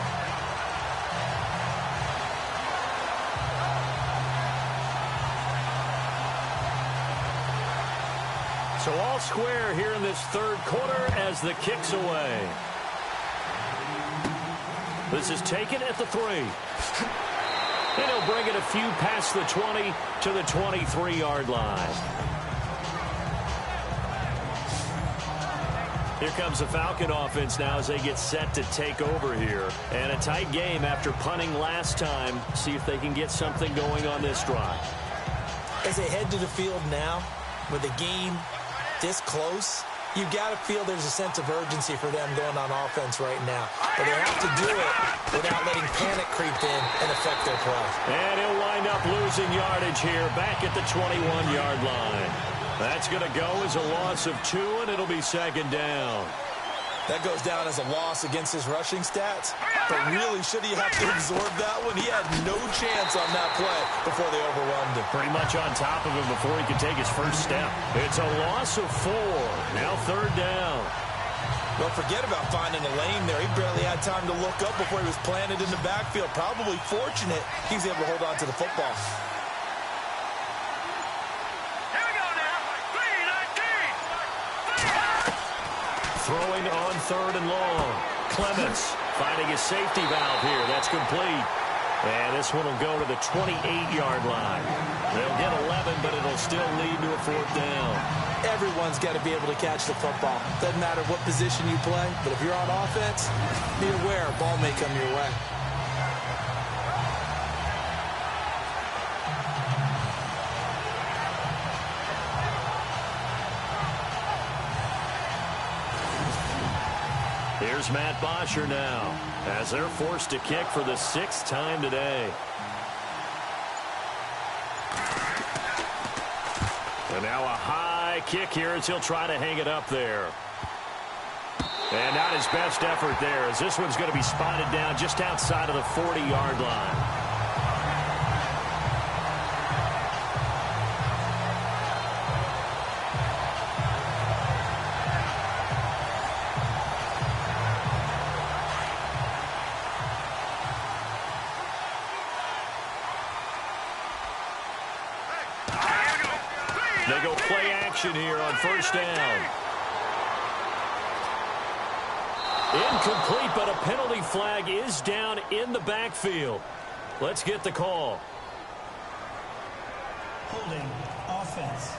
So all square here in this third quarter as the kick's away. This is taken at the 3. And he'll bring it a few past the 20 to the 23-yard line. Here comes the Falcon offense now as they get set to take over here. And a tight game after punting last time. See if they can get something going on this drive. As they head to the field now, with the game this close, you got to feel there's a sense of urgency for them going on offense right now. But they have to do it without letting panic creep in and affect their play. And he'll wind up losing yardage here back at the 21-yard line. That's going to go as a loss of 2, and it'll be second down. That goes down as a loss against his rushing stats. But really, should he have to absorb that one? He had no chance on that play before they overwhelmed him. Pretty much on top of him before he could take his first step. It's a loss of 4. Now third down. Don't forget about finding a lane there. He barely had time to look up before he was planted in the backfield. Probably fortunate he was able to hold on to the football. Throwing on third and long. Clements finding his safety valve here. That's complete. And this one will go to the 28-yard line. They'll get 11, but it'll still lead to a 4th down. Everyone's got to be able to catch the football. Doesn't matter what position you play, but if you're on offense, be aware a ball may come your way. Here's Matt Bosher now as they're forced to kick for the 6th time today. And now a high kick here as he'll try to hang it up there. And not his best effort there as this one's going to be spotted down just outside of the 40-yard line. They go play action here on first down. Incomplete, but a penalty flag is down in the backfield. Let's get the call. Holding offense.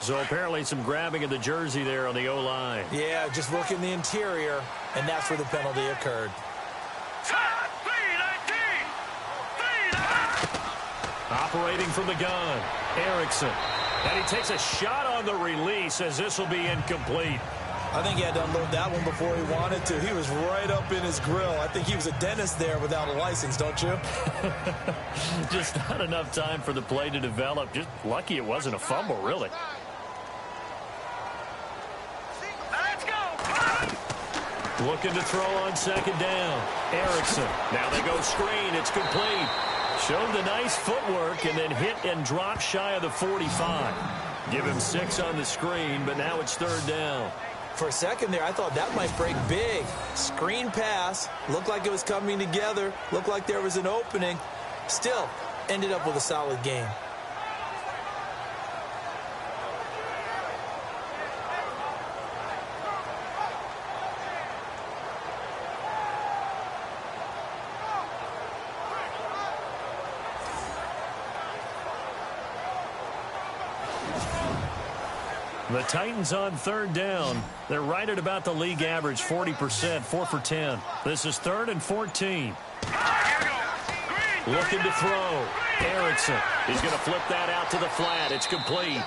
So apparently some grabbing of the jersey there on the O-line. Yeah, just look in the interior, and that's where the penalty occurred. Operating from the gun, Erickson. And he takes a shot on the release as this will be incomplete. I think he had to unload that one before he wanted to. He was right up in his grill. I think he was a dentist there without a license, don't you? Just not enough time for the play to develop. Just lucky it wasn't a fumble, really. Let's go. Looking to throw on second down. Erickson. Now they go screen. It's complete. Showed the nice footwork and then hit and drop shy of the 45. Give him 6 on the screen, but now it's third down. For a second there, I thought that might break big. Screen pass. Looked like it was coming together. Looked like there was an opening. Still, ended up with a solid game. The Titans on third down. They're right at about the league average, 40%, 4 for 10. This is 3rd and 14. Looking to throw. Erickson. He's going to flip that out to the flat. It's complete.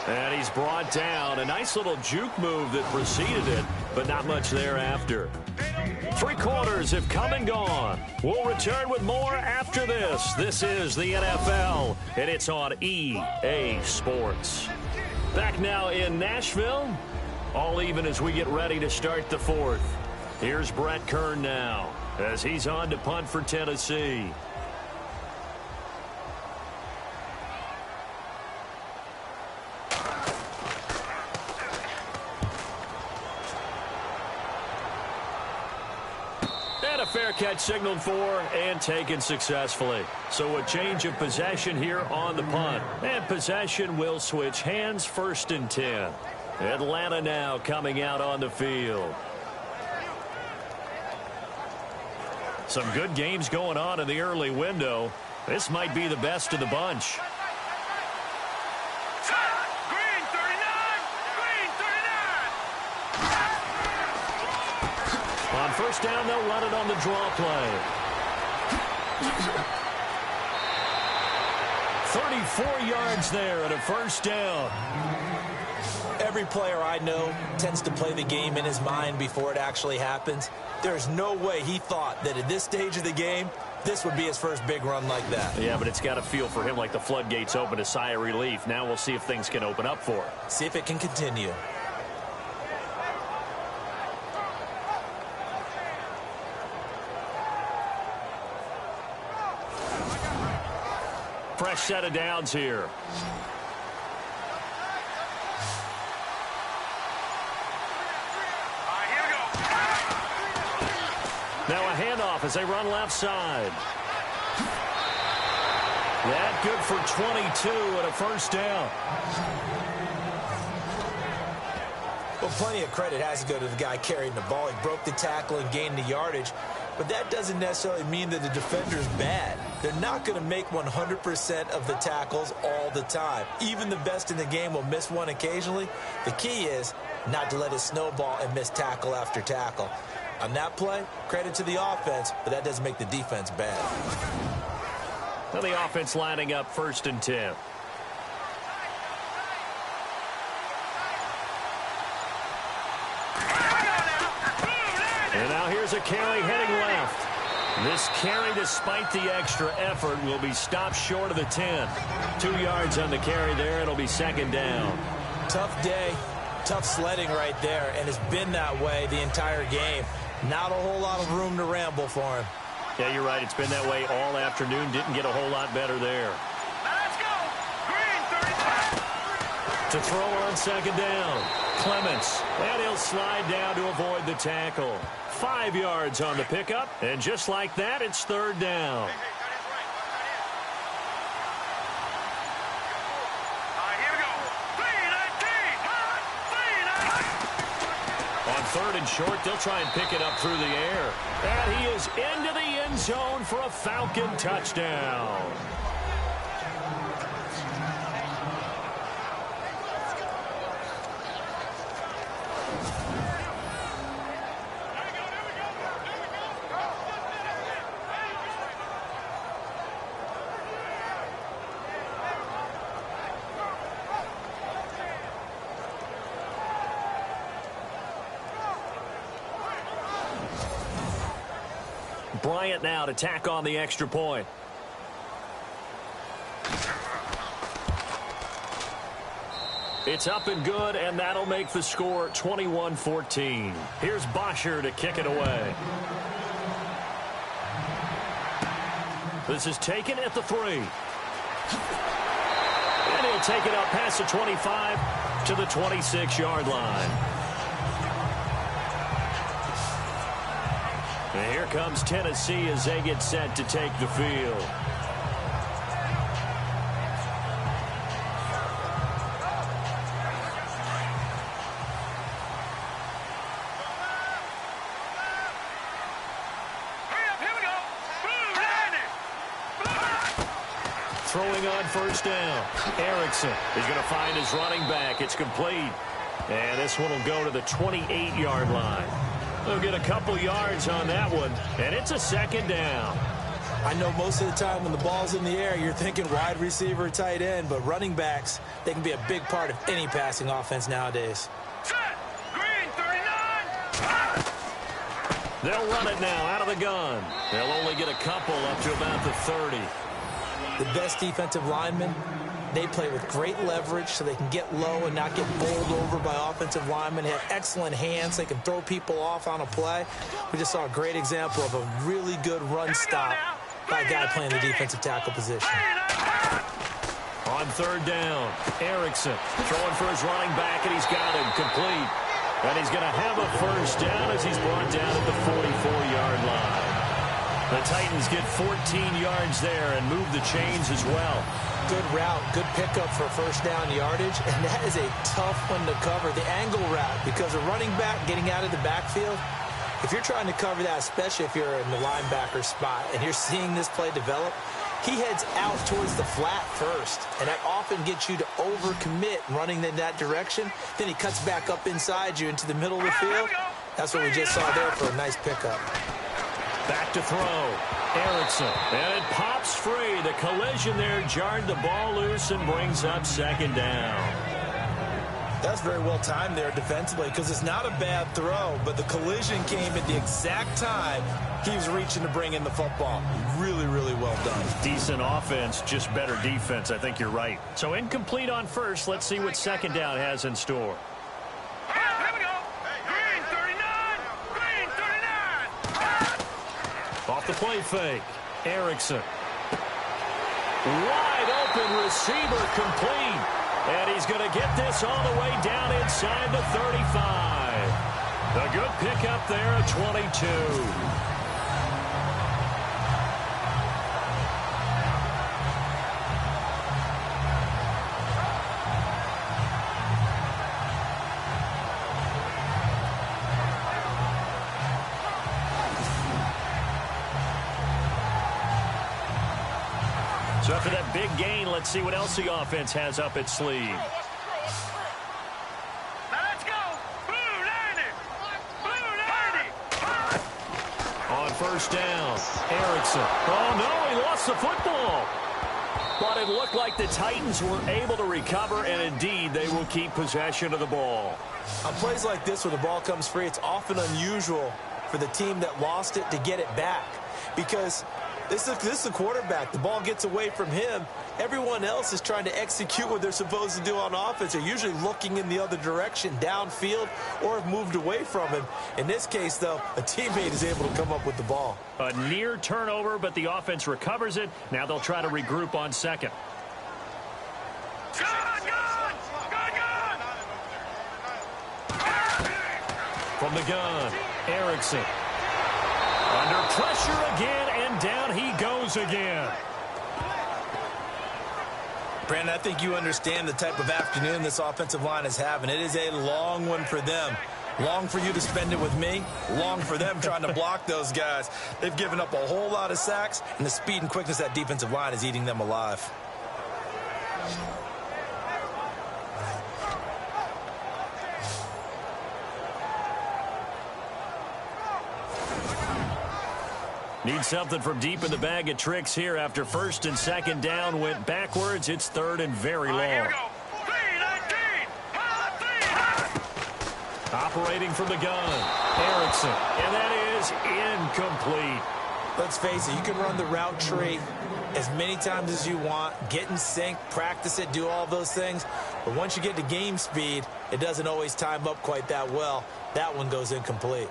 And he's brought down. A nice little juke move that preceded it, but not much thereafter. 3 quarters have come and gone. We'll return with more after this. This is the NFL, and it's on EA Sports. Back now in Nashville, all even as we get ready to start the 4th. Here's Brett Kern now as he's on to punt for Tennessee. And a fair catch signaled for and taken successfully. So a change of possession here on the punt. And possession will switch hands, 1st and 10. Atlanta now coming out on the field. Some good games going on in the early window. This might be the best of the bunch. Green 39! Green 39! On 1st down, they'll run it on the draw play. 34 yards there at a 1st down. Every player I know tends to play the game in his mind before it actually happens. There's no way he thought that at this stage of the game, this would be his first big run like that. Yeah, but it's got to feel for him like the floodgates open, a sigh of relief. Now we'll see if things can open up for him. See if it can continue. Fresh set of downs here. Now a handoff as they run left side. That good for 22 and a 1st down. Well, plenty of credit has to go to the guy carrying the ball. He broke the tackle and gained the yardage. But that doesn't necessarily mean that the defender's bad. They're not going to make 100% of the tackles all the time. Even the best in the game will miss one occasionally. The key is not to let it snowball and miss tackle after tackle. On that play, credit to the offense, but that doesn't make the defense bad. Now the offense lining up 1st and 10. And now here's a carry heading left. This carry, despite the extra effort, will be stopped short of the 10. 2 yards on the carry there. It'll be 2nd down. Tough day, tough sledding right there, and it's been that way the entire game. Not a whole lot of room to ramble for him. Yeah, you're right. It's been that way all afternoon. Didn't get a whole lot better there. Let's go! Green 35! To throw on 2nd down. Clements. And he'll slide down to avoid the tackle. 5 yards on the pickup. And just like that, it's 3rd down. Here we go. 3-19! On 3rd and short, they'll try and pick it up through the air. And he is into the end zone for a Falcon touchdown. Bryant now to tack on the extra point. It's up and good, and that'll make the score 21-14. Here's Bosher to kick it away. This is taken at the 3. And he'll take it up past the 25 to the 26-yard line. And here comes Tennessee as they get set to take the field. throwing on first down. Erickson is going to find his running back. It's complete. And this one will go to the 28-yard line. They'll get a couple yards on that one, and it's a second down. I know most of the time when the ball's in the air, you're thinking wide receiver, tight end, but running backs, they can be a big part of any passing offense nowadays. Set. Green, 39. They'll run it now out of the gun. They'll only get a couple up to about the 30. The best defensive linemen, they play with great leverage so they can get low and not get bowled over by offensive linemen. They have excellent hands. They can throw people off on a play. We just saw a great example of a really good run stop by a guy playing the defensive tackle position. On third down, Erickson throwing for his running back, and he's got him complete. And he's going to have a first down as he's brought down at the 44-yard line. The Titans get 14 yards there and move the chains as well. Good route, good pickup for first down yardage, and that is a tough one to cover, the angle route, because a running back getting out of the backfield, if you're trying to cover that, especially if you're in the linebacker spot and you're seeing this play develop, he heads out towards the flat first, and that often gets you to overcommit running in that direction. Then he cuts back up inside you into the middle of the field. That's what we just saw there for a nice pickup. Back to throw. Erickson. And it pops free. The collision there jarred the ball loose and brings up second down. That's very well timed there defensively because it's not a bad throw, but the collision came at the exact time he was reaching to bring in the football. Really, really well done. Decent offense, just better defense. I think you're right. So incomplete on first. Let's see what second down has in store. Here we go. Green, 39. Green, 39. Off the play fake. Erickson. Wide open receiver complete. And he's going to get this all the way down inside the 35. A good pickup there at 22. So after that big gain, let's see what else the offense has up its sleeve. Now let's go. Blue 90. Blue 90. On first down, Erickson. Oh, no, he lost the football. But it looked like the Titans were able to recover, and indeed, they will keep possession of the ball. On plays like this where the ball comes free, it's often unusual for the team that lost it to get it back because this is the quarterback. The ball gets away from him. Everyone else is trying to execute what they're supposed to do on offense. They're usually looking in the other direction, downfield, or have moved away from him. In this case, though, a teammate is able to come up with the ball. A near turnover, but the offense recovers it. Now they'll try to regroup on second. Gun. From the gun, Erickson. Under pressure again, and down he goes again. Brandon, I think you understand the type of afternoon this offensive line is having. It is a long one for them. Long for you to spend it with me. Long for them trying to block those guys. They've given up a whole lot of sacks, and the speed and quickness of that defensive line is eating them alive. Need something from deep in the bag of tricks here after first and second down went backwards. It's third and very long. Here we go. 319. Operating from the gun, Erickson. And that is incomplete. Let's face it, you can run the route tree as many times as you want, get in sync, practice it, do all those things. But once you get to game speed, it doesn't always time up quite that well. That one goes incomplete.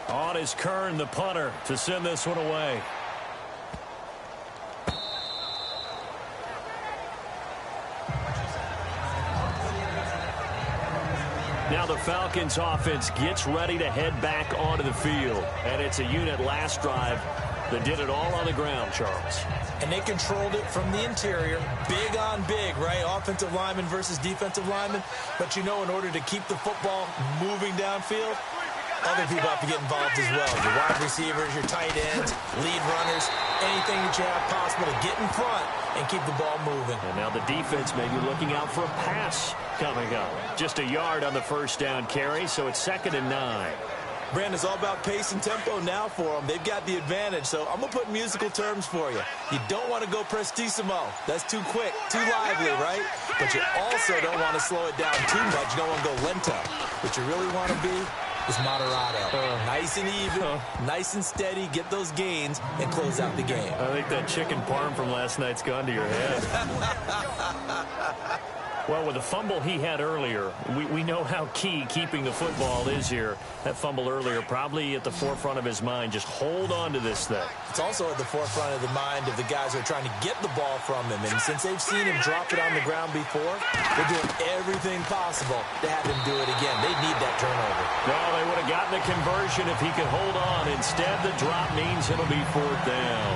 On is Kern, the punter, to send this one away. Now the Falcons offense gets ready to head back onto the field. And it's a unit last drive that did it all on the ground, Charles. And they controlled it from the interior. Big on big, right? Offensive lineman versus defensive lineman. But you know, in order to keep the football moving downfield, Other people have to get involved as well. Your wide receivers, your tight ends, lead runners, anything that you have possible to get in front and keep the ball moving. And now the defense may be looking out for a pass coming up. Just a yard on the first down carry, so it's 2nd and 9. Brandon, it's all about pace and tempo now for them. They've got the advantage, so I'm going to put musical terms for you. You don't want to go prestissimo. That's too quick, too lively, right? But you also don't want to slow it down too much. You don't want to go lento. What you really want to be is moderato. Nice and even, nice and steady, get those gains, and close out the game. I think that chicken parm from last night's gone to your head. Well, with the fumble he had earlier, we know how key keeping the football is here. That fumble earlier probably at the forefront of his mind. Just hold on to this thing. It's also at the forefront of the mind of the guys who are trying to get the ball from him. And since they've seen him drop it on the ground before, they're doing everything possible to have him do it again. They need that turnover. Well, they would have gotten a conversion if he could hold on. Instead, the drop means it'll be 4th down.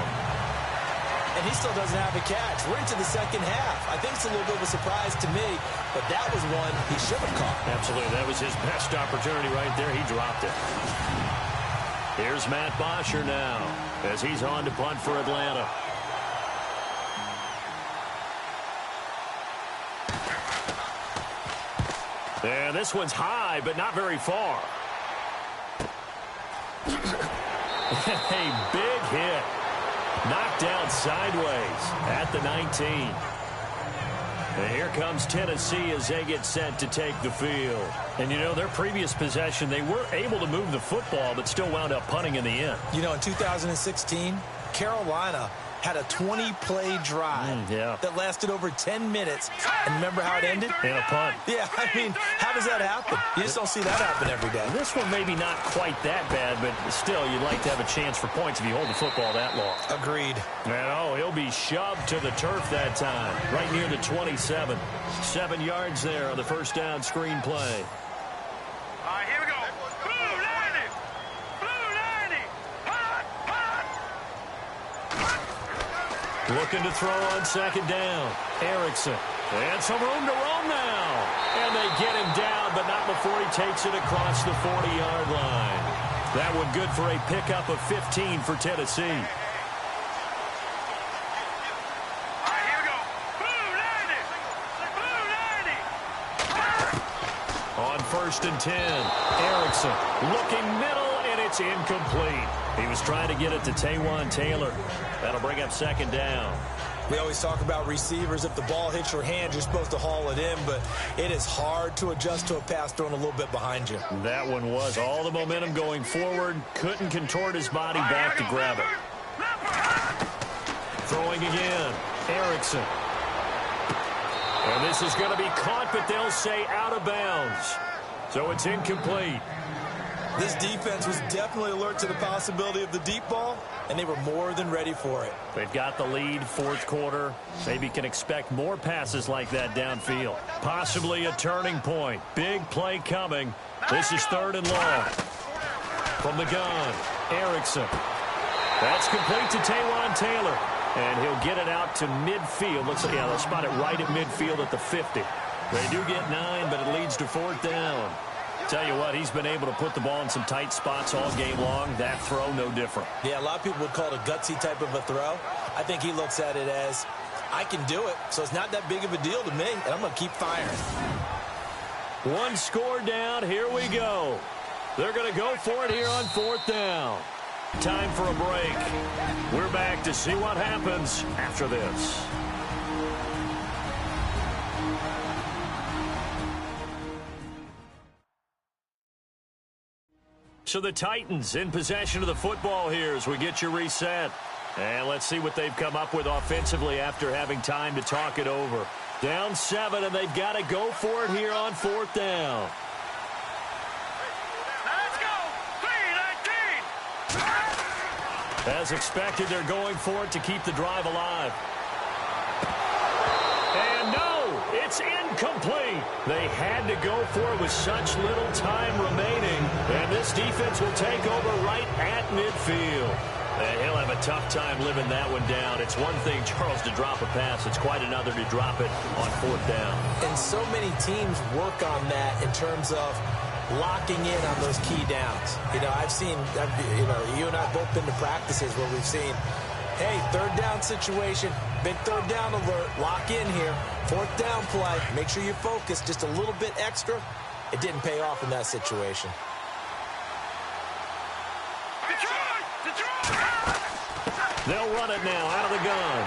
And he still doesn't have a catch. We're into the second half. I think it's a little bit of a surprise to me, but that was one he should have caught. Absolutely. That was his best opportunity right there. He dropped it. Here's Matt Bosher now as he's on to punt for Atlanta. And this one's high, but not very far. A big hit. Knocked down sideways at the 19. And here comes Tennessee as they get set to take the field. And, you know, their previous possession, they were able to move the football, but still wound up punting in the end. You know, in 2016, Carolina had a 20-play drive that lasted over 10 minutes. And remember how it ended? In a punt. Yeah, I mean, how does that happen? You just don't see that happen every day. This one maybe not quite that bad, but still, you'd like to have a chance for points if you hold the football that long. Agreed. And, he'll be shoved to the turf that time, right near the 27. 7 yards there on the first down screen play. All right, here we go. Blue 90. Blue 90. Punt, punt. Looking to throw on 2nd down. Erickson. And some room to roam now. And they get him down, but not before he takes it across the 40-yard line. That one good for a pickup of 15 for Tennessee. All right, here we go. Blue 90. Blue 90. On 1st and 10, Erickson looking middle, and it's incomplete. He was trying to get it to Taywan Taylor. That'll bring up 2nd down. We always talk about receivers. If the ball hits your hand, you're supposed to haul it in, but it is hard to adjust to a pass thrown a little bit behind you. That one was all the momentum going forward. Couldn't contort his body back to grab it. Throwing again. Erickson. And this is going to be caught, but they'll say out of bounds. So it's incomplete. This defense was definitely alert to the possibility of the deep ball, and they were more than ready for it. They've got the lead, 4th quarter. Maybe can expect more passes like that downfield. Possibly a turning point. Big play coming. This is 3rd and long. From the gun, Erickson. That's complete to Taywan Taylor. And he'll get it out to midfield. Looks like, they'll spot it right at midfield at the 50. They do get 9, but it leads to 4th down. Tell you what, he's been able to put the ball in some tight spots all game long. That throw, no different. Yeah, a lot of people would call it a gutsy type of a throw. I think he looks at it as, I can do it, so it's not that big of a deal to me, and I'm going to keep firing. 1 score down. Here we go. They're going to go for it here on 4th down. Time for a break. We're back to see what happens after this. So the Titans in possession of the football here as we get you reset. And let's see what they've come up with offensively after having time to talk it over. Down 7, and they've got to go for it here on 4th down. Let's go. 3-19. As expected, they're going for it to keep the drive alive. And no, it's incomplete. They had to go for it with such little time remaining. And this defense will take over right at midfield. And he'll have a tough time living that one down. It's one thing, Charles, to drop a pass. It's quite another to drop it on 4th down. And so many teams work on that in terms of locking in on those key downs. I've seen, you and I have both been to practices where we've seen, hey, third down situation, big third down alert, lock in here, fourth down play, make sure you focus just a little bit extra. It didn't pay off in that situation. They'll run it now out of the gun.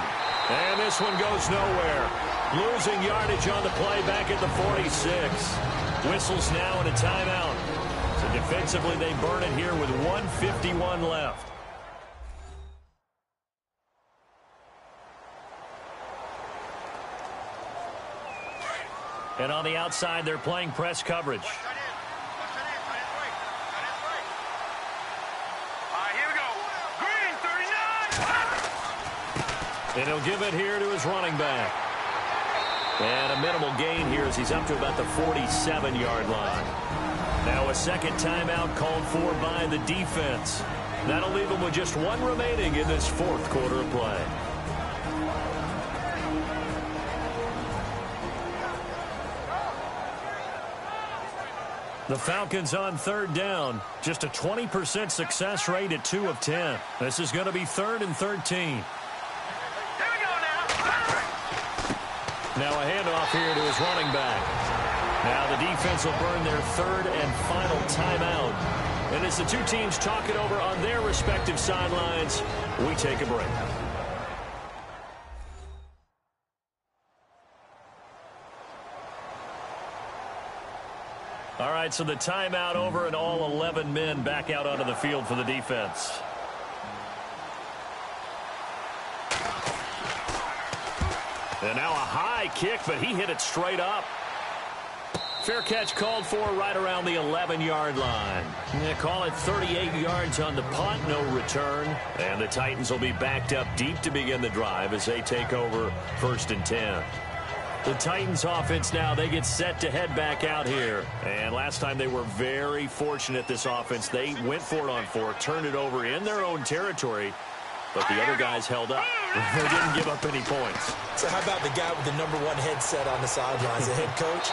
And this one goes nowhere. Losing yardage on the play back at the 46. Whistles now and a timeout. So defensively, they burn it here with 1:51 left. And on the outside, they're playing press coverage. And he'll give it here to his running back. And a minimal gain here as he's up to about the 47-yard line. Now a second timeout called for by the defense. That'll leave them with just one remaining in this fourth quarter of play. The Falcons on third down. Just a 20% success rate at 2 of 10. This is going to be 3rd and 13. Now a handoff here to his running back. Now the defense will burn their third and final timeout. And as the two teams talk it over on their respective sidelines, we take a break. All right, so the timeout over and all 11 men back out onto the field for the defense. And now a high kick, but he hit it straight up. Fair catch called for right around the 11-yard line. They call it 38 yards on the punt, no return. And the Titans will be backed up deep to begin the drive as they take over 1st and 10. The Titans offense now, they get set to head back out here. And last time they were very fortunate, this offense. They went for it on 4, turned it over in their own territory. But the other guys held up. They didn't give up any points. So how about the guy with the #1 headset on the sidelines, the head coach?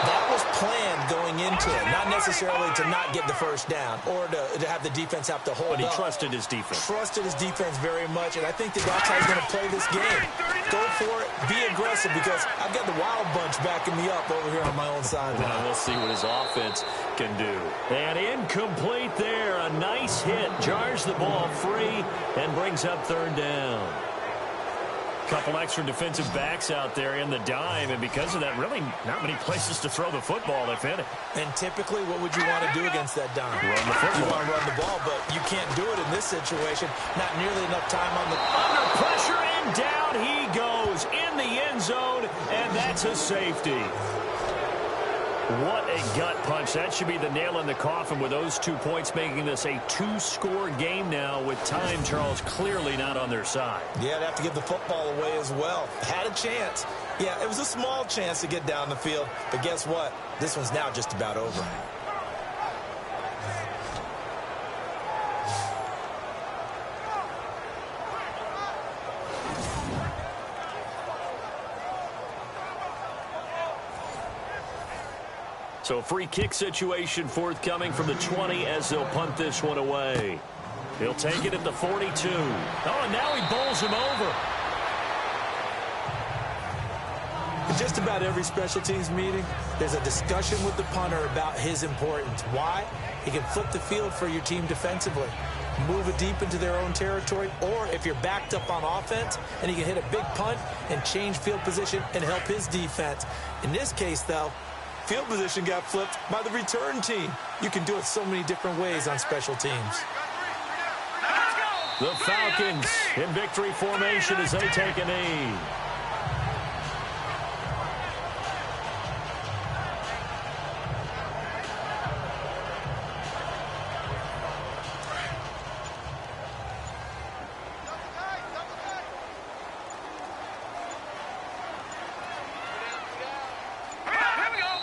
That was planned going into it, not necessarily to not get the first down or to have the defense have to hold up. But he trusted his defense. Trusted his defense very much, and I think that's how he's going to play this game. Go for it, be aggressive, because I've got the wild bunch backing me up over here on my own sideline. Now we'll see what his offense can do. And incomplete there. A nice hit. Jars the ball free and brings up 3rd down. Couple extra defensive backs out there in the dime, and because of that, really not many places to throw the football, if any. And typically, what would you want to do against that dime? Run the football. You want to run the ball, but you can't do it in this situation. Not nearly enough time on the... Under pressure, and down he goes in the end zone, and that's a safety. What a gut punch. That should be the nail in the coffin with those 2 points, making this a 2-score game now with time, Charles, clearly not on their side. Yeah, they'd have to give the football away as well. Had a chance. Yeah, it was a small chance to get down the field, but guess what? This one's now just about over. So free kick situation forthcoming from the 20 as they'll punt this one away. He'll take it at the 42. Oh, and now he bowls him over. In just about every special teams meeting, there's a discussion with the punter about his importance. Why? He can flip the field for your team defensively, move it deep into their own territory, or if you're backed up on offense, and he can hit a big punt and change field position and help his defense. In this case, though, field position got flipped by the return team. You can do it so many different ways on special teams. The Falcons in victory formation as they take a knee.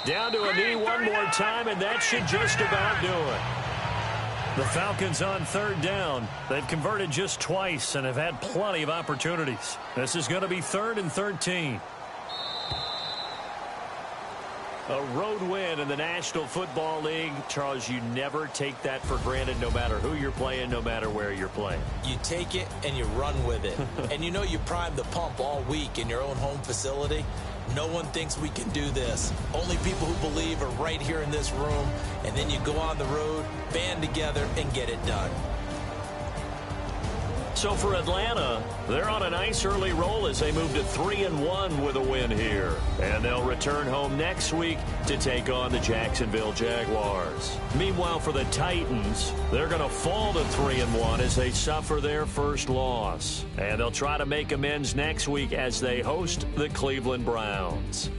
Down to a knee one more time, and that should just about do it. The Falcons on 3rd down. They've converted just twice and have had plenty of opportunities. This is going to be 3rd and 13. A road win in the National Football League. Charles, you never take that for granted no matter who you're playing, no matter where you're playing. You take it and you run with it. And you know you primed the pump all week in your own home facility. No one thinks we can do this. Only people who believe are right here in this room. And then you go on the road, band together, and get it done. So for Atlanta, they're on a nice early roll as they move to 3-1 with a win here. And they'll return home next week to take on the Jacksonville Jaguars. Meanwhile, for the Titans, they're going to fall to 3-1 as they suffer their first loss. And they'll try to make amends next week as they host the Cleveland Browns.